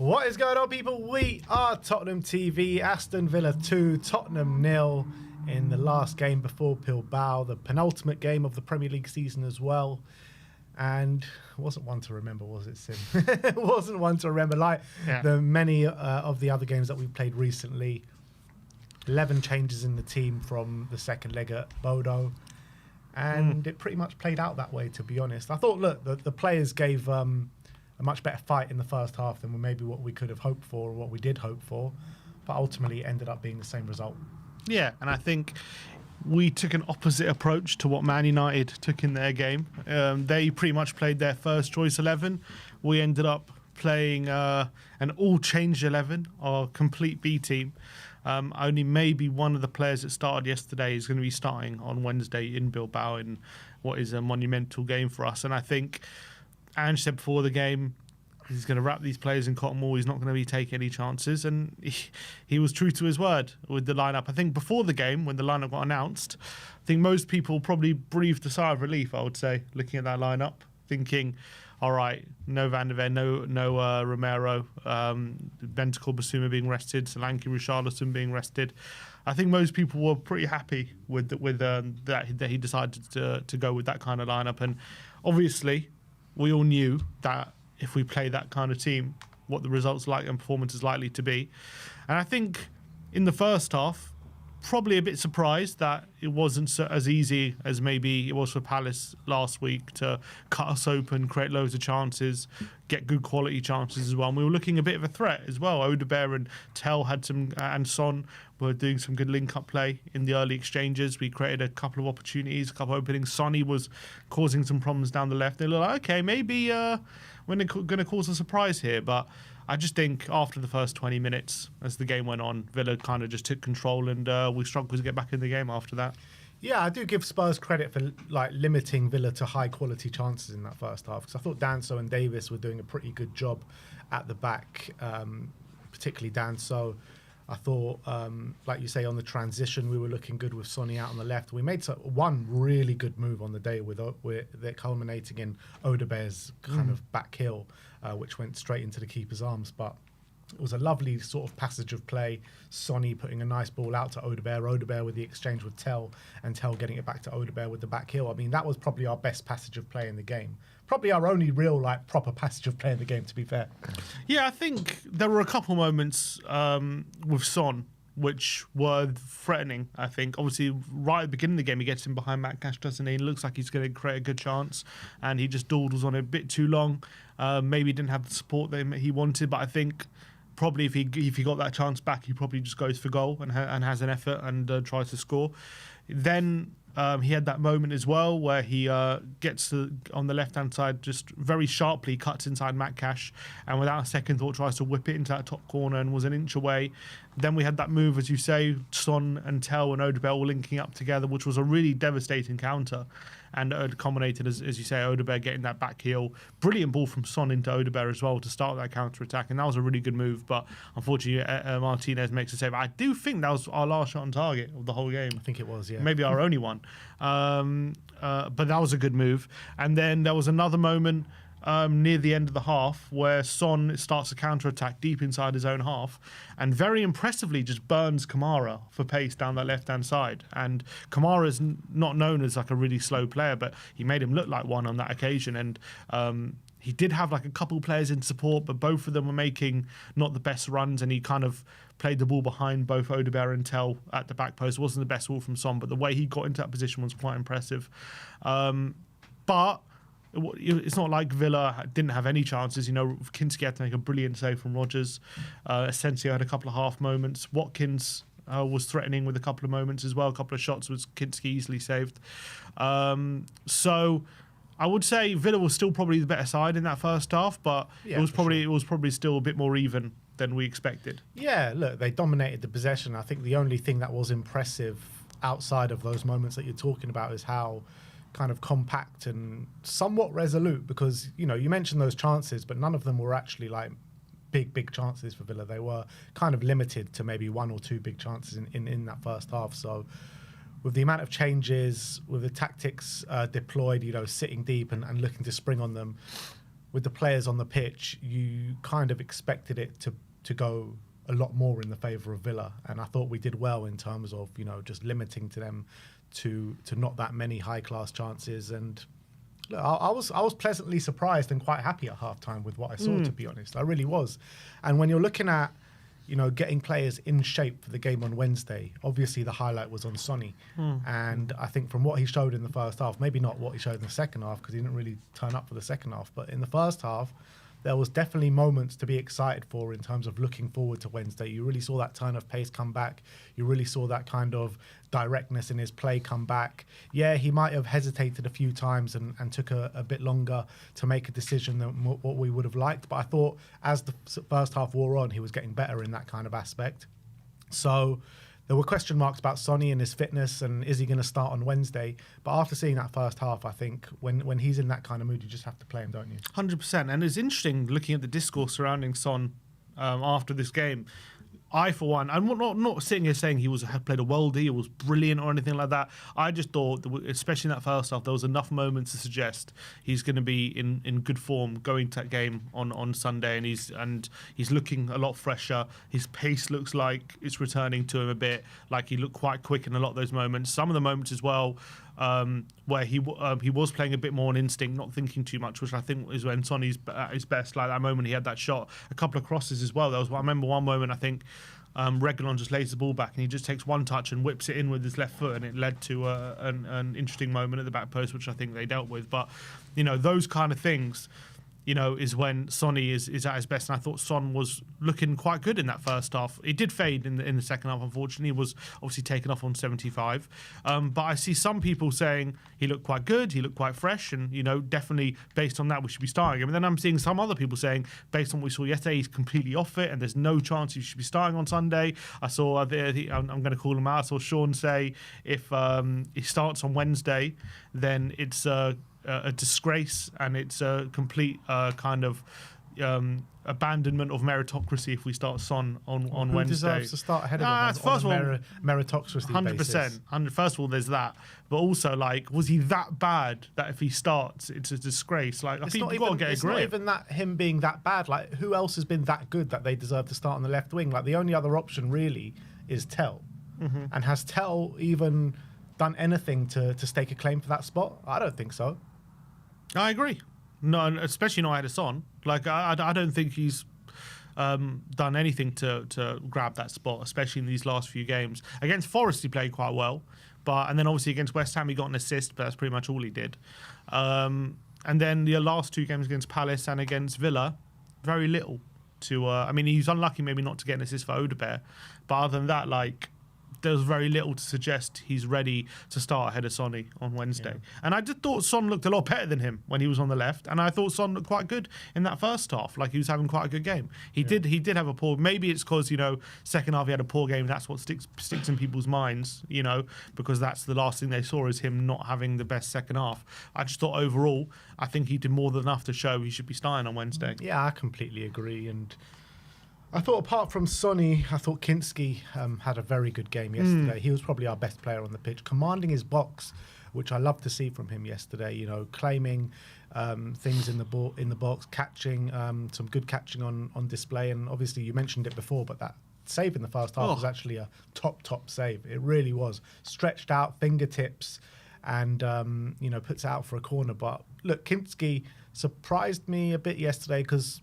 What is going on, people? We are Tottenham TV. Aston Villa 2, Tottenham 0 in the last game before BILBAO, the penultimate game of the Premier League season as well. And it wasn't one to remember, was it, Sim? It wasn't one to remember, like the many of the other games that we've played recently. 11 changes in the team from the second leg at Bodo. And it pretty much played out that way, to be honest. I thought, look, the players gave a much better fight in the first half than maybe what we could have hoped for or what we did hope for. But ultimately, it ended up being the same result. Yeah, and I think we took an opposite approach to what Man United took in their game. They pretty much played their first choice 11. We ended up playing an all-changed 11, our complete B team. Only maybe one of the players that started yesterday is going to be starting on Wednesday in BILBAO in what is a monumental game for us. And I think Ange said before the game, he's going to wrap these players in cotton wool. He's not going to be taking any chances. And he was true to his word with the lineup. I think before the game, when the lineup got announced, I think most people probably breathed a sigh of relief, I would say, looking at that lineup, thinking, all right, no Van der Ven, no Romero, Bentancur Basuma being rested, Solanke Richarlison being rested. I think most people were pretty happy with that he decided to go with that kind of lineup. And obviously, we all knew that if we play that kind of team, what the results like and performance is likely to be. And I think in the first half, probably a bit surprised that it wasn't as easy as maybe it was for Palace last week to cut us open, create loads of chances, get good quality chances as well. And we were looking a bit of a threat as well. Odebear and Tell had some, and Son were doing some good link-up play in the early exchanges. We created a couple of opportunities, a couple of openings. Sonny was causing some problems down the left. They looked like, okay, maybe we're going to cause a surprise here. But I just think after the first 20 minutes, as the game went on, Villa kind of just took control and we struggled to get back in the game after that. Yeah, I do give Spurs credit for limiting Villa to high-quality chances in that first half, because I thought Danso and Davis were doing a pretty good job at the back, particularly Danso. I thought, like you say, on the transition, we were looking good with Sonny out on the left. We made one really good move on the day with it culminating in Odebear's kind of back heel, which went straight into the keeper's arms. But it was a lovely sort of passage of play. Sonny putting a nice ball out to Odebear with the exchange with Tell, and Tell getting it back to Odebear with the back heel. I mean, that was probably our best passage of play in the game. Probably our only real proper passage of play in the game, to be fair. Yeah, I think there were a couple moments with Son which were threatening, I think. Obviously, right at the beginning of the game, he gets in behind Matt Cash, doesn't he? It looks like he's going to create a good chance, and he just dawdles on it a bit too long. Maybe he didn't have the support that he wanted, but I think probably if he got that chance back, he probably just goes for goal and has an effort and tries to score. Then he had that moment as well where he gets on the left-hand side, just very sharply cuts inside Matt Cash, and without a second thought tries to whip it into that top corner and was an inch away. Then we had that move, as you say, Son and Tell and Odebear all linking up together, which was a really devastating counter. And it culminated, as you say, Odebear getting that back heel. Brilliant ball from Son into Odebear as well to start that counter-attack. And that was a really good move. But unfortunately, Martinez makes a save. I do think that was our last shot on target of the whole game. I think it was, yeah. Maybe our only one. But that was a good move. And then there was another moment near the end of the half where Son starts a counter-attack deep inside his own half and very impressively just burns Kamara for pace down that left-hand side. And Kamara's not known as like a really slow player, but he made him look like one on that occasion. And he did have like a couple players in support, but both of them were making not the best runs, and he kind of played the ball behind both Odebear and Tell at the back post. It wasn't the best ball from Son, but the way he got into that position was quite impressive. But it's not like Villa didn't have any chances. You know, Kinski had to make a brilliant save from Rodgers. Asensio had a couple of half moments. Watkins was threatening with a couple of moments as well. A couple of shots was Kinski easily saved. So I would say Villa was still probably the better side in that first half, but it was probably still a bit more even than we expected. Yeah, look, they dominated the possession. I think the only thing that was impressive outside of those moments that you're talking about is how kind of compact and somewhat resolute, because, you know, you mentioned those chances, but none of them were actually like big chances for Villa. They were kind of limited to maybe one or two big chances in that first half. So with the amount of changes, with the tactics deployed, you know, sitting deep and looking to spring on them, with the players on the pitch, you kind of expected it to go a lot more in the favour of Villa, and I thought we did well in terms of just limiting to them to not that many high class chances. And look, I was pleasantly surprised and quite happy at halftime with what I saw. To be honest, I really was. And when you're looking at getting players in shape for the game on Wednesday, obviously the highlight was on Sonny. And I think from what he showed in the first half, maybe not what he showed in the second half because he didn't really turn up for the second half, but in the first half, there was definitely moments to be excited for in terms of looking forward to Wednesday. You really saw that turn of pace come back. You really saw that kind of directness in his play come back. Yeah, he might have hesitated a few times and took a bit longer to make a decision than what we would have liked. But I thought as the first half wore on, he was getting better in that kind of aspect. So there were question marks about Sonny and his fitness and is he going to start on Wednesday? But after seeing that first half, I think when he's in that kind of mood, you just have to play him, don't you? 100%. And it's interesting looking at the discourse surrounding Son after this game. I, for one, I'm not sitting here saying he had played a worldie, he was brilliant or anything like that. I just thought, that, especially in that first half, there was enough moments to suggest he's going to be in good form going to that game on Sunday, and he's looking a lot fresher. His pace looks like it's returning to him a bit, like he looked quite quick in a lot of those moments. Some of the moments as well, where he was playing a bit more on instinct, not thinking too much, which I think is when Sonny's at his best. Like that moment he had that shot, a couple of crosses as well. I remember one moment, I think Reguilon just lays the ball back and he just takes one touch and whips it in with his left foot, and it led to an interesting moment at the back post, which I think they dealt with. But those kind of things is when Sonny is at his best. And I thought Son was looking quite good in that first half. It did fade in the second half, unfortunately. He was obviously taken off on 75. But I see some people saying he looked quite good, he looked quite fresh, and, definitely based on that, we should be starting him. And then I'm seeing some other people saying, based on what we saw yesterday, he's completely off it and there's no chance he should be starting on Sunday. I saw, I'm going to call him out, I saw Sean say if he starts on Wednesday, then it's a disgrace and it's a complete kind of abandonment of meritocracy if we start Son on Wednesday. Who deserves to start ahead of him on meritocracy 100%. basis? First of all, there's that. But also, was he that bad that if he starts, it's a disgrace? I think you've got to get a grip. It's not even that him being that bad. Who else has been that good that they deserve to start on the left wing? The only other option really is Tell. Mm-hmm. And has Tell even done anything to stake a claim for that spot? I don't think so. I agree. No, especially not ahead of Son. I don't think he's done anything to grab that spot, especially in these last few games. Against Forest, he played quite well, and then obviously against West Ham, he got an assist, but that's pretty much all he did. And then the last two games against Palace and against Villa, very little. He's unlucky maybe not to get an assist for Odebear, but other than that, there was very little to suggest he's ready to start ahead of Sonny on Wednesday. Yeah. And I just thought Son looked a lot better than him when he was on the left, and I thought Son looked quite good in that first half. He was having quite a good game. He did have a poor. Maybe it's because second half he had a poor game. That's what sticks in people's minds. Because that's the last thing they saw is him not having the best second half. I just thought overall, I think he did more than enough to show he should be starting on Wednesday. Yeah, I completely agree. And I thought apart from Sonny, I thought Kinski had a very good game yesterday. He was probably our best player on the pitch, commanding his box, which I love to see from him yesterday. Claiming things in the box, catching some good catching on display. And obviously you mentioned it before, but that save in the first half was actually a top save. It really was. Stretched out, fingertips, and puts it out for a corner. But look, Kinski surprised me a bit yesterday because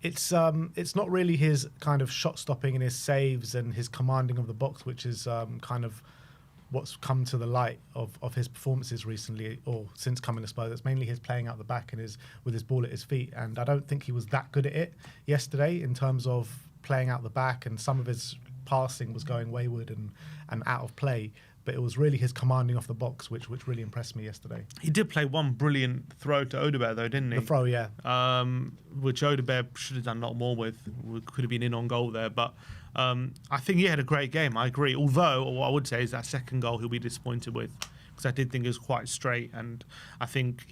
it's not really his kind of shot stopping and his saves and his commanding of the box, which is kind of what's come to the light of his performances recently or since coming to Spurs. It's mainly his playing out the back and with his ball at his feet. And I don't think he was that good at it yesterday in terms of playing out the back, and some of his passing was going wayward and out of play. But it was really his commanding off the box which really impressed me yesterday. He did play one brilliant throw to Odebear, though, didn't he? The throw, yeah. Which Odebear should have done a lot more with. Could have been in on goal there. But I think he had a great game, I agree. Although, what I would say is that second goal he'll be disappointed with. Because I did think it was quite straight. And I think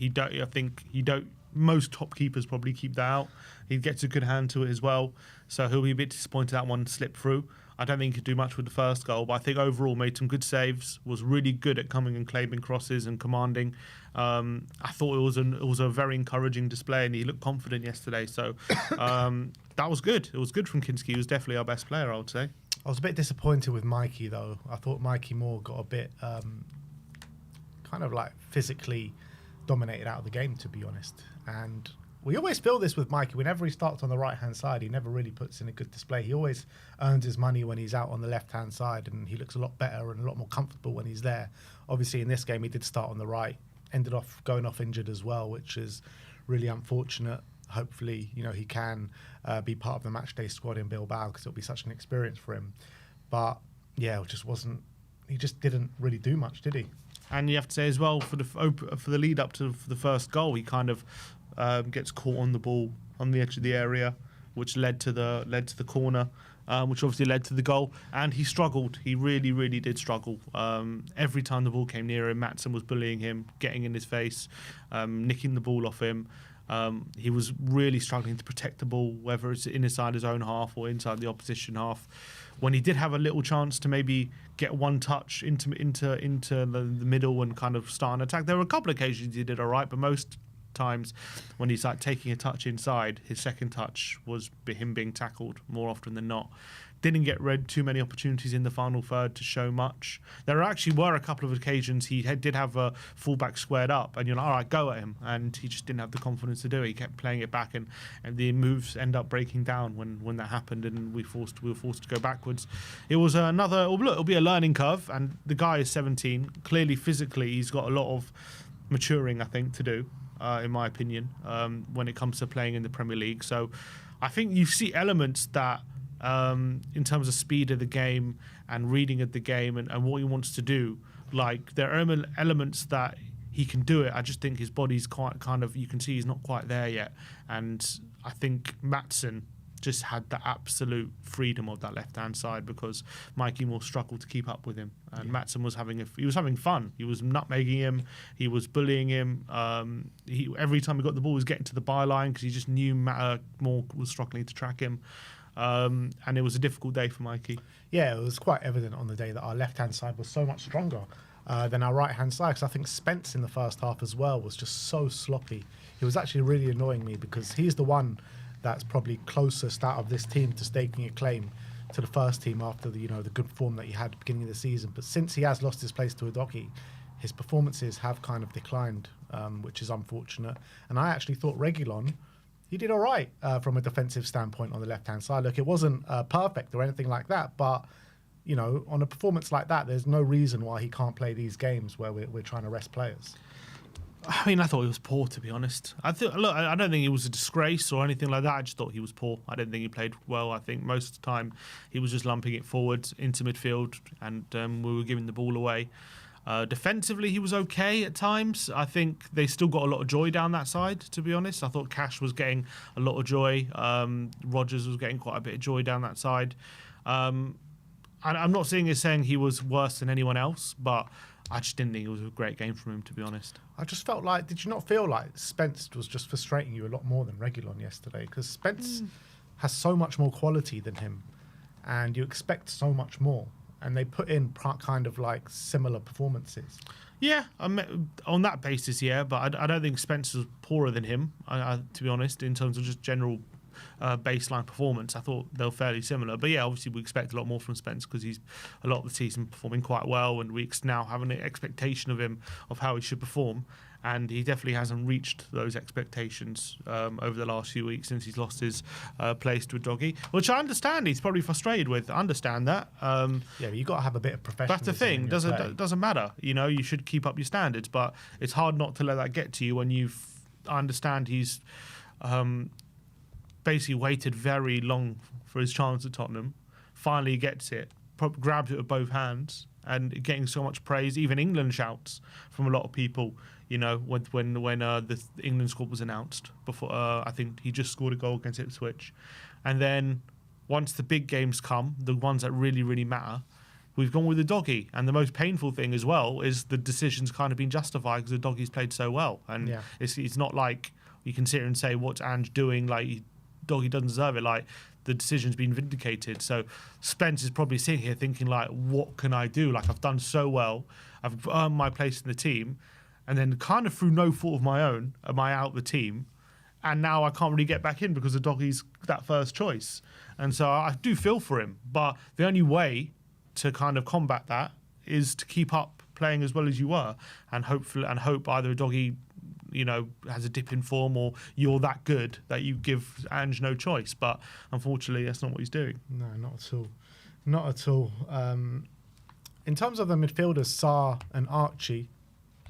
most top keepers probably keep that out. He gets a good hand to it as well. So he'll be a bit disappointed that one slipped through. I don't think he could do much with the first goal, but I think overall made some good saves, was really good at coming and claiming crosses and commanding. I thought it was a very encouraging display, and he looked confident yesterday. So that was good. It was good from Kinski. He was definitely our best player, I would say. I was a bit disappointed with Mikey, though. I thought Mikey Moore got a bit kind of like physically dominated out of the game, to be honest. And we always feel this with Mikey. Whenever he starts on the right-hand side, he never really puts in a good display. He always earns his money when he's out on the left-hand side, and he looks a lot better and a lot more comfortable when he's there. Obviously, in this game, he did start on the right, ended off going off injured as well, which is really unfortunate. Hopefully, he can be part of the matchday squad in Bilbao, because it'll be such an experience for him. But yeah, it just wasn't. He just didn't really do much, did he? And you have to say as well, for the lead up to the first goal, he kind of gets caught on the ball on the edge of the area, which led to the corner, which obviously led to the goal. And he struggled. He really, really did struggle. Every time the ball came near him, Maatsen was bullying him, getting in his face, nicking the ball off him. He was really struggling to protect the ball, whether it's inside his own half or inside the opposition half. When he did have a little chance to maybe get one touch into the middle and kind of start an attack, there were a couple of occasions he did all right, but most times when he's like taking a touch inside, his second touch was him being tackled more often than not. Didn't get too many opportunities in the final third to show much. There actually were a couple of occasions he did have a fullback squared up, and you're like, all right, go at him, and he just didn't have the confidence to do it. He kept playing it back, and the moves end up breaking down when that happened, and we were forced to go backwards. It was it'll be a learning curve, and the guy is 17. Clearly, physically, he's got a lot of maturing, I think, to do. In my opinion, when it comes to playing in the Premier League. So I think you see elements that, in terms of speed of the game and reading of the game and what he wants to do, like there are elements that he can do it. I just think his body's quite kind of, you can see he's not quite there yet. And I think Maatsen just had the absolute freedom of that left-hand side, because Mikey Moore struggled to keep up with him. And Maatsen was having fun. He was nutmegging him. He was bullying him. Every time he got the ball, he was getting to the byline, because he just knew Moore was struggling to track him. And it was a difficult day for Mikey. Yeah, it was quite evident on the day that our left-hand side was so much stronger than our right-hand side, because I think Spence in the first half as well was just so sloppy. He was actually really annoying me, because he's the one that's probably closest out of this team to staking a claim to the first team after the good form that he had at the beginning of the season. But since he has lost his place to Udogie, his performances have kind of declined, which is unfortunate. And I actually thought Reguilon, he did all right from a defensive standpoint on the left-hand side. Look, it wasn't perfect or anything like that, but on a performance like that, there's no reason why he can't play these games where we're trying to rest players. I mean, I thought he was poor, to be honest. I don't think he was a disgrace or anything like that. I just thought he was poor. I didn't think he played well. I think most of the time he was just lumping it forward into midfield, and we were giving the ball away. Defensively, he was okay at times. I think they still got a lot of joy down that side, to be honest. I thought Cash was getting a lot of joy. Rodgers was getting quite a bit of joy down that side. I'm not saying he was worse than anyone else, but I just didn't think it was a great game from him, to be honest. I just felt like, did you not feel like Spence was just frustrating you a lot more than Reguilon yesterday? Because Spence has so much more quality than him, and you expect so much more. And they put in kind of like similar performances. Yeah, on that basis, yeah, but I don't think Spence was poorer than him, to be honest, in terms of just general baseline performance. I thought they were fairly similar. But yeah, obviously we expect a lot more from Spence, because he's a lot of the season performing quite well, and we now have an expectation of him of how he should perform. And he definitely hasn't reached those expectations over the last few weeks since he's lost his place to Udogie, which I understand he's probably frustrated with. I understand that. Yeah, but you've got to have a bit of professionalism. That's the thing. Doesn't matter. You should keep up your standards, but it's hard not to let that get to you when I understand he's basically waited very long for his chance at Tottenham. Finally gets it, grabs it with both hands, and getting so much praise. Even England shouts from a lot of people. When the England squad was announced before, I think he just scored a goal against Ipswich, and then once the big games come, the ones that really, really matter, we've gone with Udogie. And the most painful thing as well is the decision's kind of been justified because Udogie's played so well, and it's not like you can sit here and say what's Ange doing, like Udogie doesn't deserve it. Like the decision's been vindicated. So Spence is probably sitting here thinking, like, what can I do? Like, I've done so well. I've earned my place in the team. And then kind of through no fault of my own, am I out the team? And now I can't really get back in because the doggy's that first choice. And so I do feel for him. But the only way to kind of combat that is to keep up playing as well as you were, and hope either a doggy, has a dip in form, or you're that good that you give Ange no choice. But unfortunately, that's not what he's doing. No, not at all. Not at all. In terms of the midfielders, Sarr and Archie,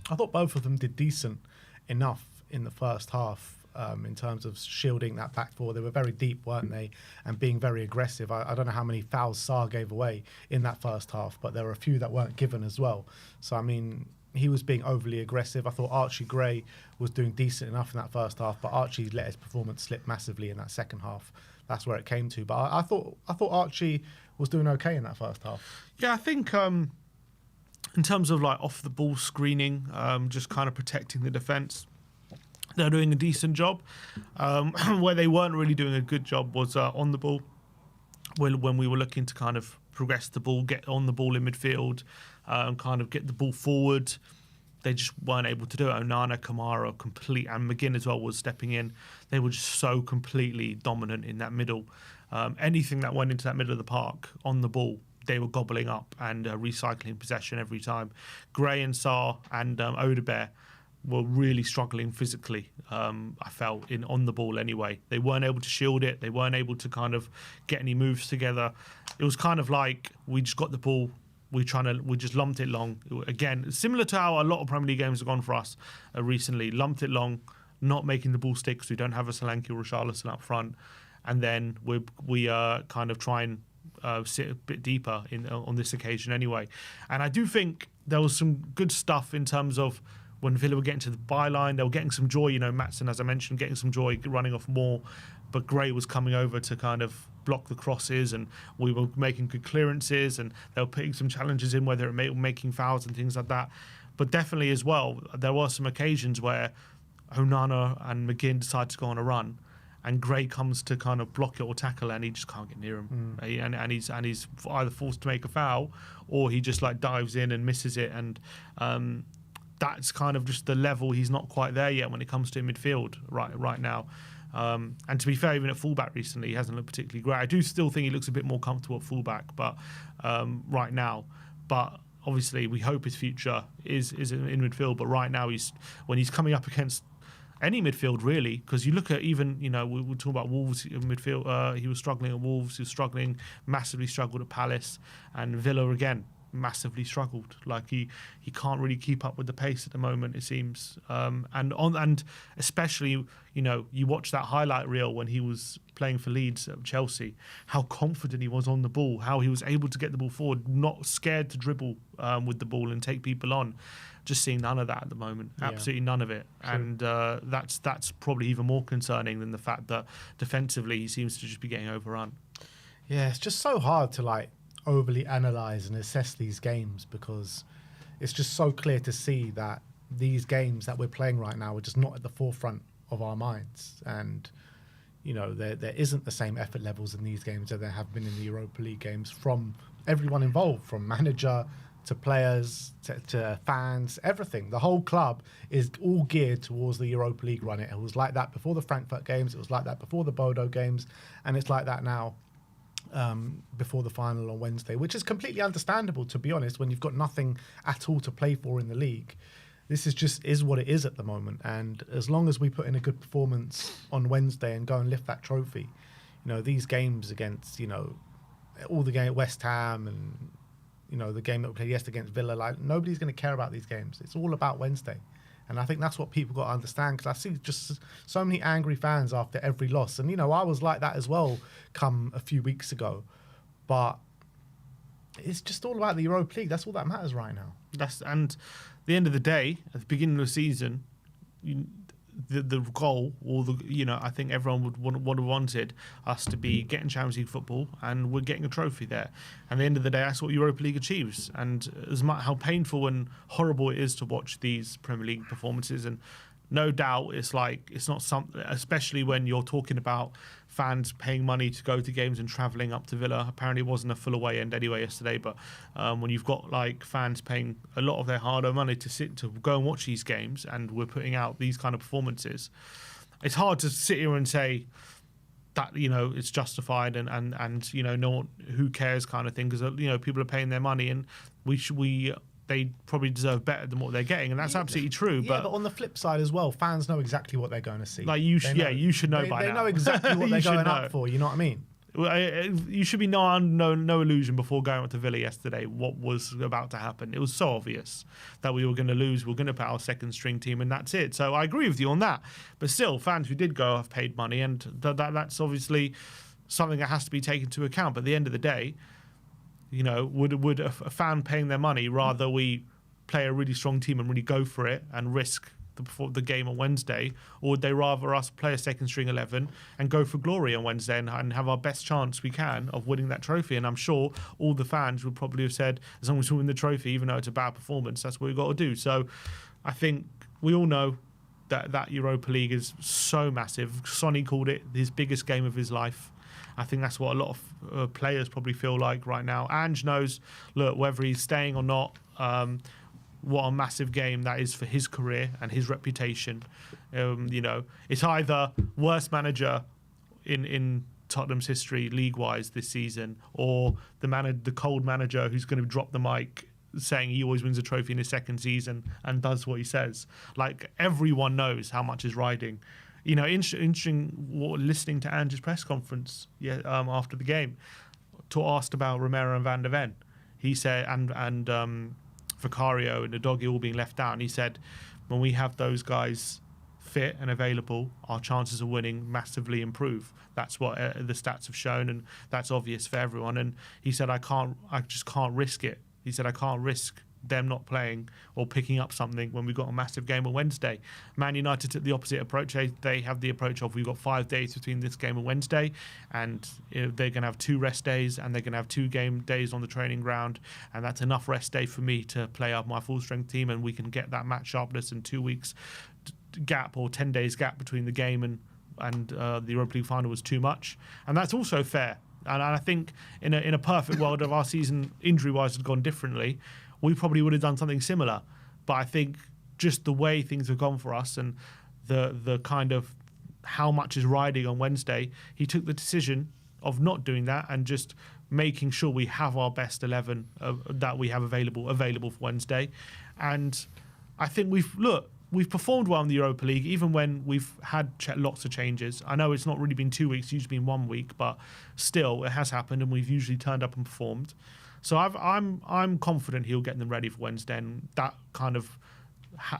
I thought both of them did decent enough in the first half. In terms of shielding that back four. They were very deep, weren't they? And being very aggressive. I don't know how many fouls Sarr gave away in that first half, but there were a few that weren't given as well. So, I mean, he was being overly aggressive. I thought Archie Gray was doing decent enough in that first half, but Archie let his performance slip massively in that second half. That's where it came to. But I thought Archie was doing okay in that first half. Yeah, I think in terms of like off the ball screening, just kind of protecting the defence, they're doing a decent job. Where they weren't really doing a good job was on the ball, when we were looking to kind of progress the ball, get on the ball in midfield, kind of get the ball forward. They just weren't able to do it. Onana, Kamara, and McGinn as well was stepping in. They were just so completely dominant in that middle. Anything that went into that middle of the park on the ball, they were gobbling up and recycling possession every time. Gray and Sarr and Odebear were really struggling physically, I felt, on the ball anyway. They weren't able to shield it. They weren't able to kind of get any moves together. It was kind of like we just got the ball, we just lumped it long. Again, similar to how a lot of Premier League games have gone for us recently. Lumped it long, not making the ball stick because we don't have a Solanke or Richarlison up front. And then we kind of try and sit a bit deeper on this occasion anyway. And I do think there was some good stuff in terms of when Villa were getting to the byline, they were getting some joy. Maatsen, as I mentioned, getting some joy, running off more. But Gray was coming over to kind of block the crosses, and we were making good clearances, and they were putting some challenges in, whether it making fouls and things like that. But definitely as well, there were some occasions where Onana and McGinn decided to go on a run, and Gray comes to kind of block it or tackle, and he just can't get near him. And he's either forced to make a foul, or he just like dives in and misses it. And that's kind of just the level. He's not quite there yet when it comes to midfield right now. And to be fair, even at fullback recently, he hasn't looked particularly great. I do still think he looks a bit more comfortable at fullback, but right now. But obviously, we hope his future is in midfield. But right now, when he's coming up against any midfield, really, because you look at even, we talk about Wolves in midfield. He was struggling at Wolves. He was massively struggled at Palace, and Villa again. Massively struggled. Like he can't really keep up with the pace at the moment, it seems. And especially, you watch that highlight reel when he was playing for Leeds at Chelsea, how confident he was on the ball, how he was able to get the ball forward, not scared to dribble with the ball and take people on. Just seeing none of that at the moment, absolutely none of it. True. And that's probably even more concerning than the fact that defensively he seems to just be getting overrun. Yeah, it's just so hard to overly analyse and assess these games, because it's just so clear to see that these games that we're playing right now are just not at the forefront of our minds. And, there isn't the same effort levels in these games that there have been in the Europa League games from everyone involved, from manager to players to fans, everything. The whole club is all geared towards the Europa League run. It was like that before the Frankfurt games. It was like that before the Bodo games. And it's like that now. Before the final on Wednesday, which is completely understandable, to be honest, when you've got nothing at all to play for in the league. This is what it is at the moment, and as long as we put in a good performance on Wednesday and go and lift that trophy, these games against all the game at West Ham and the game that we played yesterday against Villa, nobody's going to care about these games. It's all about Wednesday. And I think that's what people got to understand, because I see just so many angry fans after every loss. And, I was like that as well come a few weeks ago. But it's just all about the Europa League. That's all that matters right now. And at the end of the day, at the beginning of the season, the goal, or I think everyone would have wanted us to be getting Champions League football, and we're getting a trophy there. And at the end of the day, that's what Europa League achieves. And as much how painful and horrible it is to watch these Premier League performances, and no doubt, it's not something, especially when you're talking about fans paying money to go to games and travelling up to Villa. Apparently, it wasn't a full away end anyway yesterday, but when you've got fans paying a lot of their hard-earned money to go and watch these games, and we're putting out these kind of performances, it's hard to sit here and say that it's justified and no one, who cares kind of thing, because people are paying their money, and they probably deserve better than what they're getting, and that's absolutely true. But on the flip side as well, fans know exactly what they're going to see. You should know by now. They know exactly what they're going up for. You know what I mean? You should be no illusion before going up to Villa yesterday what was about to happen. It was so obvious that we were going to lose. We were going to put our second string team, and that's it. So I agree with you on that. But still, fans who did go have paid money, and that's obviously something that has to be taken into account. But at the end of the day, would a fan paying their money rather we play a really strong team and really go for it and risk the game on Wednesday, or would they rather us play a second string 11 and go for glory on Wednesday and have our best chance we can of winning that trophy? And I'm sure all the fans would probably have said, as long as we win the trophy, even though it's a bad performance, that's what we've got to do. So I think we all know that Europa League is so massive. Sonny called it his biggest game of his life. I think that's what a lot of players probably feel like right now. Ange knows, look, whether he's staying or not, what a massive game that is for his career and his reputation. It's either worst manager in Tottenham's history league-wise this season, or the cold manager who's going to drop the mic saying he always wins a trophy in his second season and does what he says. Everyone knows how much is riding. Interesting listening to Ange's press conference after the game, asked about Romero and Van de Ven. He said, and Vicario and the doggy all being left out. And he said, when we have those guys fit and available, our chances of winning massively improve. That's what the stats have shown, and that's obvious for everyone. And he said, I just can't risk it. He said, I can't risk them not playing or picking up something when we've got a massive game on Wednesday. Man United took the opposite approach. They have the approach of, we've got 5 days between this game and Wednesday, and they're going to have 2 rest days, and they're going to have 2 game days on the training ground, and that's enough rest day for me to play up my full strength team, and we can get that match sharpness in 2 weeks gap or 10 days gap between the game and the Europa League final was too much. And that's also fair. And I think in a perfect world of our season, injury-wise, had gone differently, we probably would have done something similar. But I think just the way things have gone for us and the kind of how much is riding on Wednesday, he took the decision of not doing that and just making sure we have our best 11 that we have available for Wednesday. And I think we've performed well in the Europa League, even when we've had lots of changes. I know it's not really been 2 weeks, it's usually been 1 week, but still, it has happened, and we've usually turned up and performed. So I'm confident he'll get them ready for Wednesday, and that kind of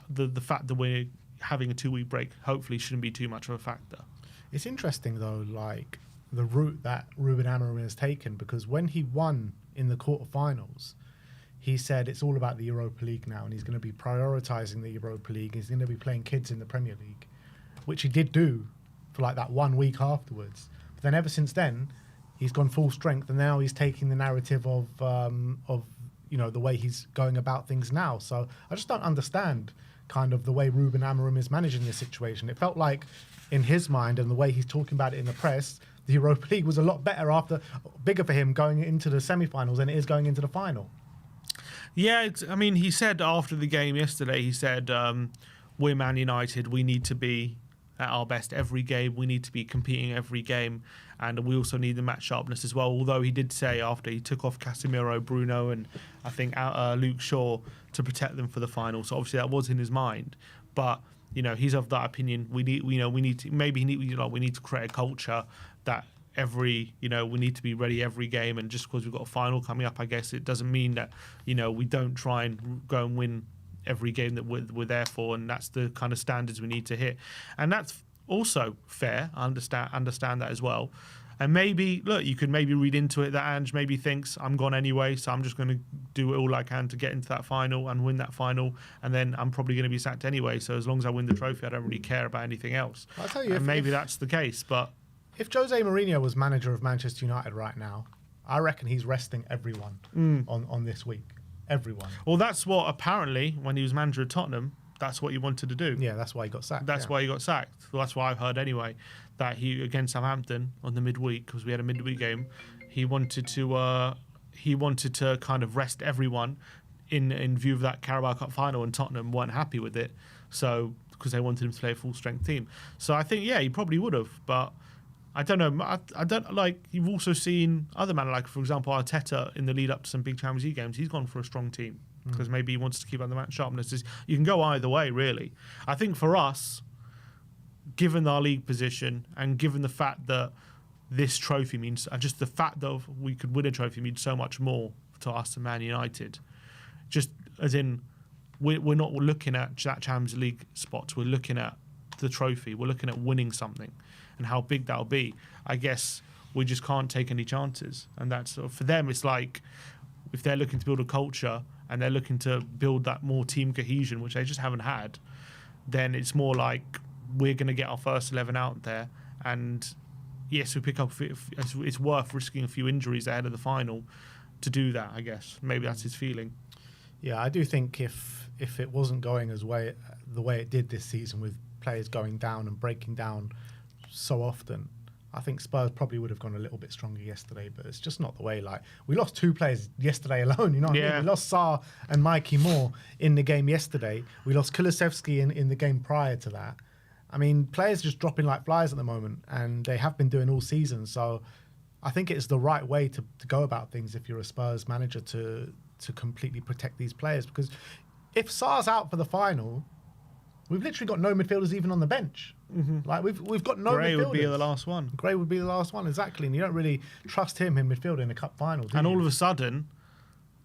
the fact that we're having a 2 week break hopefully shouldn't be too much of a factor. It's interesting though, the route that Ruben Amorim has taken, because when he won in the quarterfinals, he said it's all about the Europa League now, and he's going to be prioritising the Europa League. He's going to be playing kids in the Premier League, which he did do for that 1 week afterwards. But then ever since then, he's gone full strength, and now he's taking the narrative of the way he's going about things now. So I just don't understand kind of the way Ruben Amorim is managing this situation. It felt like, in his mind and the way he's talking about it in the press, the Europa League was a lot bigger for him going into the semi-finals than it is going into the final. Yeah, he said after the game yesterday, he said, we're Man United, we need to be at our best every game, we need to be competing every game, and we also need the match sharpness as well. Although he did say after he took off Casemiro, Bruno, and I think Luke Shaw to protect them for the final. So obviously that was in his mind. But he's of that opinion. We need to create a culture that we need to be ready every game, and just because we've got a final coming up, I guess it doesn't mean that we don't try and go and win every game that we're there for, and that's the kind of standards we need to hit, and that's also fair. I understand that as well. And maybe, look, you could maybe read into it that Ange maybe thinks I'm gone anyway, so I'm just going to do all I can to get into that final and win that final, and then I'm probably going to be sacked anyway. So as long as I win the trophy, I don't really care about anything else. I'll tell you, maybe that's the case. But if Jose Mourinho was manager of Manchester United right now, I reckon he's resting everyone on this week. Everyone. Well, that's what apparently, when he was manager of Tottenham, that's what he wanted to do. Yeah, that's why he got sacked. That's why he got sacked. Well, that's why I've heard anyway, that he, against Southampton on the midweek, because we had a midweek game, he wanted to kind of rest everyone in view of that Carabao Cup final, and Tottenham weren't happy with it. So, because they wanted him to play a full strength team. So I think, yeah, he probably would have, but I don't know. I don't like. You've also seen other men, like for example Arteta, in the lead up to some big Champions League games. He's gone for a strong team because maybe he wants to keep up the match sharpness. You can go either way, really. I think for us, given our league position and given the fact that this trophy means, just the fact that we could win a trophy means so much more to us than Man United. Just as in, we're not looking at that Champions League spots. We're looking at the trophy. We're looking at winning something and how big that'll be. I guess we just can't take any chances. And that's for them, it's like if they're looking to build a culture and they're looking to build that more team cohesion, which they just haven't had, then it's more like we're going to get our first 11 out there. And yes, we pick up. It's worth risking a few injuries ahead of the final to do that, I guess. Maybe that's his feeling. Yeah, I do think if it wasn't going the way it did this season, with players going down and breaking down so often, I think Spurs probably would have gone a little bit stronger yesterday, but it's just not the way. Like, we lost 2 players yesterday alone, you know what I mean? We lost Sarr and Mikey Moore in the game yesterday. We lost Kulusevski in the game prior to that. I mean, players just dropping like flies at the moment, and they have been doing all season. So I think it's the right way to go about things if you're a Spurs manager to completely protect these players. Because if Sarr's out for the final, we've literally got no midfielders even on the bench. Like we've got no Gray midfielders. would be the last one. Gray would be the last one, exactly. And you don't really trust him in midfield in a cup final, do you? All of a sudden,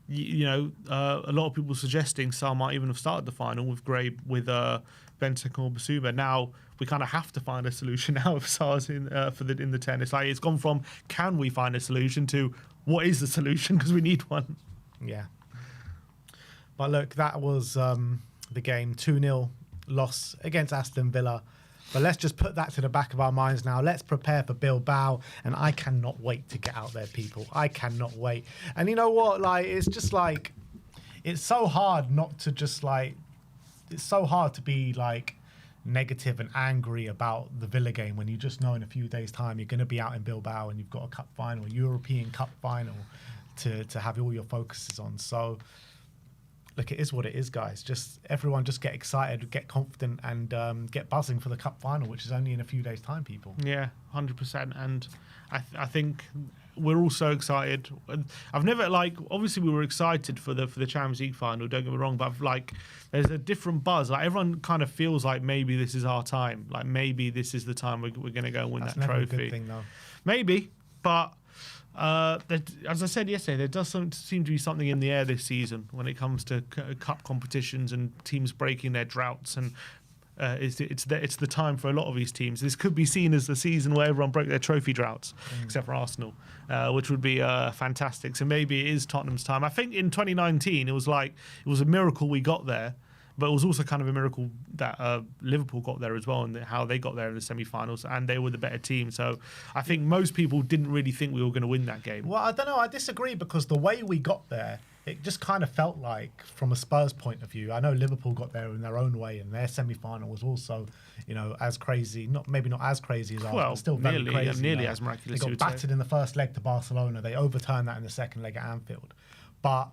a lot of people suggesting Sarr might even have started the final with Gray, with Benteke or Basuma. Now we kind of have to find a solution now if Sarr's in the 10. It's like it's gone from can we find a solution to what is the solution, because we need one. Yeah. But look, that was the game. 2-0 loss against Aston Villa. But let's just put that to the back of our minds now. Let's prepare for BILBAO. And I cannot wait to get out there, people. I cannot wait. And you know what? Like, it's just like, it's so hard not to just like, it's so hard to be like negative and angry about the Villa game when you just know in a few days' time you're going to be out in BILBAO and you've got a cup final, European Cup final to have all your focuses on. So, look, it is what it is, guys. Just everyone just get excited, get confident, and get buzzing for the cup final, which is only in a few days' time, people. Yeah, 100%. And I think we're all so excited. I've never, like, obviously we were excited for the Champions League final, don't get me wrong, but like there's a different buzz. Like everyone kind of feels like maybe this is our time. Like maybe this is the time we're going to go and win that trophy. That's never a good thing, though. Maybe, but as I said yesterday, there does seem to be something in the air this season when it comes to cup competitions and teams breaking their droughts, and it's the time for a lot of these teams. This could be seen as the season where everyone broke their trophy droughts, except for Arsenal, which would be fantastic. So maybe it is Tottenham's time. I think in 2019 it was a miracle we got there, but it was also kind of a miracle that Liverpool got there as well, and how they got there in the semi-finals, and they were the better team. So I think most people didn't really think we were going to win that game. Well, I don't know. I disagree, because the way we got there, it just kind of felt like, from a Spurs point of view, I know Liverpool got there in their own way, and their semi-final was also, as crazy. Maybe not as crazy as ours, but still very crazy. Nearly as miraculous. They got battered in the first leg to Barcelona. They overturned that in the second leg at Anfield. But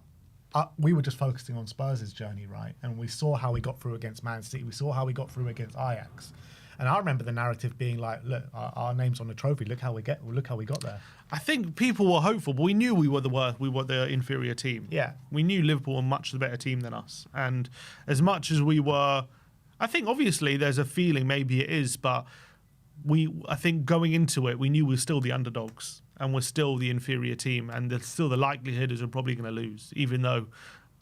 we were just focusing on Spurs' journey, right? And we saw how we got through against Man City. We saw how we got through against Ajax. And I remember the narrative being like, look, our name's on the trophy. Look how we got there. I think people were hopeful, but we knew we were the inferior team. Yeah. We knew Liverpool were much the better team than us. And as much as we were, I think obviously there's a feeling maybe it is, but I think going into it, we knew we were still the underdogs and we're still the inferior team, and there's still the likelihood is we're probably going to lose, even though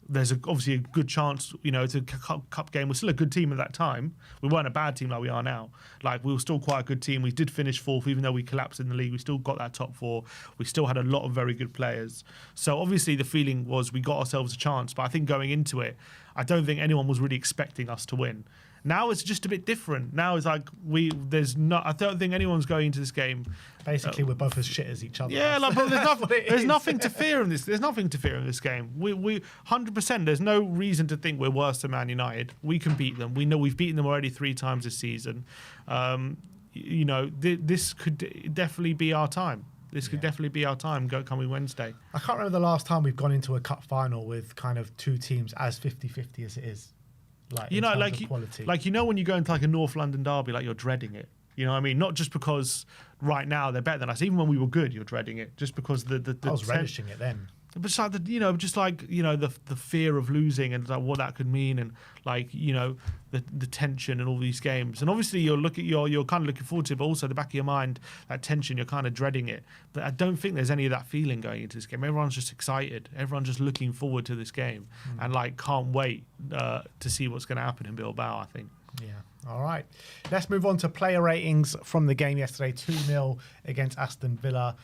there's obviously a good chance, it's a cup game. We're still a good team at that time. We weren't a bad team like we are now. Like, we were still quite a good team. We did finish fourth, even though we collapsed in the league. We still got that top four. We still had a lot of very good players. So obviously the feeling was we got ourselves a chance. But I think going into it, I don't think anyone was really expecting us to win. Now it's just a bit different. Now it's like I don't think anyone's going into this game. Basically, we're both as shit as each other. Yeah, like, but there's nothing to fear in this. There's nothing to fear in this game. We 100%. There's no reason to think we're worse than Man United. We can beat them. We know we've beaten them already 3 times this season. This could definitely be our time. This could definitely be our time coming Wednesday. I can't remember the last time we've gone into a cup final with kind of 2 teams as 50-50 as it is. Like, quality. When you go into like a North London derby, like you're dreading it. You know what I mean? Not just because right now they're better than us. Even when we were good, you're dreading it. Just because I was relishing it then. But it's like the fear of losing and like what that could mean, and the tension in all these games. And obviously you're kind of looking forward to it, but also the back of your mind, that tension, you're kind of dreading it. But I don't think there's any of that feeling going into this game. Everyone's just excited. Everyone's just looking forward to this game and can't wait to see what's going to happen in Bilbao, I think. Yeah. All right. Let's move on to player ratings from the game yesterday. 2-0 against Aston Villa.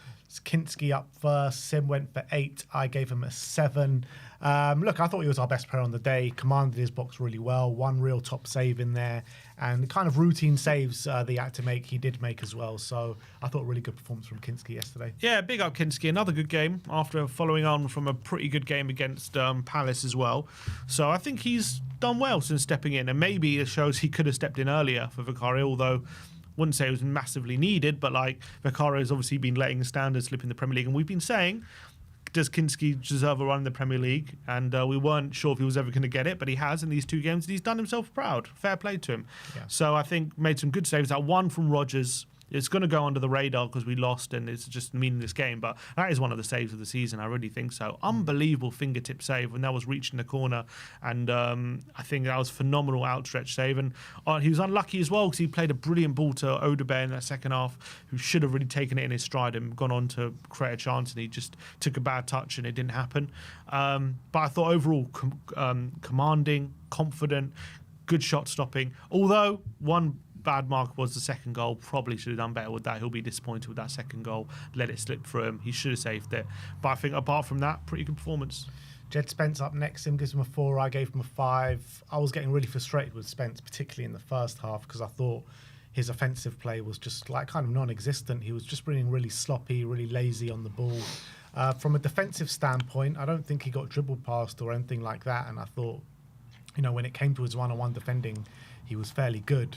Kinski up first. Sim went for 8. I gave him a 7. Look, I thought he was our best player on the day. Commanded his box really well. One real top save in there. And the kind of routine saves that he had to make, he did make as well. So I thought a really good performance from Kinski yesterday. Yeah, big up Kinski. Another good game after following on from a pretty good game against Palace as well. So I think he's done well since stepping in. And maybe it shows he could have stepped in earlier for Vicario, although wouldn't say it was massively needed, but Vicario has obviously been letting standards slip in the Premier League, and we've been saying, does Kinski deserve a run in the Premier League? And we weren't sure if he was ever going to get it, but he has in these 2 games, and he's done himself proud. Fair play to him. Yeah. So I think made some good saves. That one from Rodgers, it's going to go under the radar because we lost and it's just a meaningless game, but that is one of the saves of the season. I really think so. Unbelievable fingertip save when that was reaching the corner, and I think that was phenomenal outstretched save. And he was unlucky as well because he played a brilliant ball to Odebear in that second half, who should have really taken it in his stride and gone on to create a chance, and he just took a bad touch and it didn't happen. But I thought overall commanding, confident, good shot stopping, although one bad mark was the second goal. Probably should have done better with that. He'll be disappointed with that second goal. Let it slip through him. He should have saved it. But I think apart from that, pretty good performance. Jed Spence up next. Sim gives him a 4. I gave him a 5. I was getting really frustrated with Spence, particularly in the first half, because I thought his offensive play was just kind of non-existent. He was just being really sloppy, really lazy on the ball. From a defensive standpoint, I don't think he got dribbled past or anything like that. And I thought, when it came to his one-on-one defending, he was fairly good.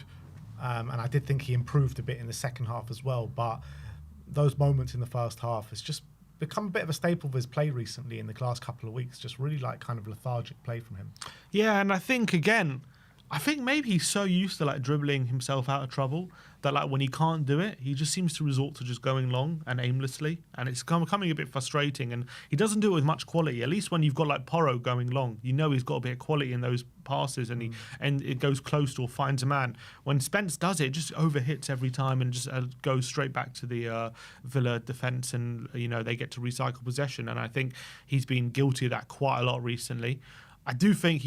And I did think he improved a bit in the second half as well. But those moments in the first half, it's just become a bit of a staple of his play recently in the last couple of weeks. Just really kind of lethargic play from him. Yeah, and I think maybe he's so used to dribbling himself out of trouble that when he can't do it, he just seems to resort to just going long and aimlessly, and it's becoming a bit frustrating. And he doesn't do it with much quality. At least when you've got Porro going long, he's got a bit of quality in those passes, and it goes close to or finds a man. When Spence does it, just overhits every time and just goes straight back to the Villa defence, and they get to recycle possession. And I think he's been guilty of that quite a lot recently. I do think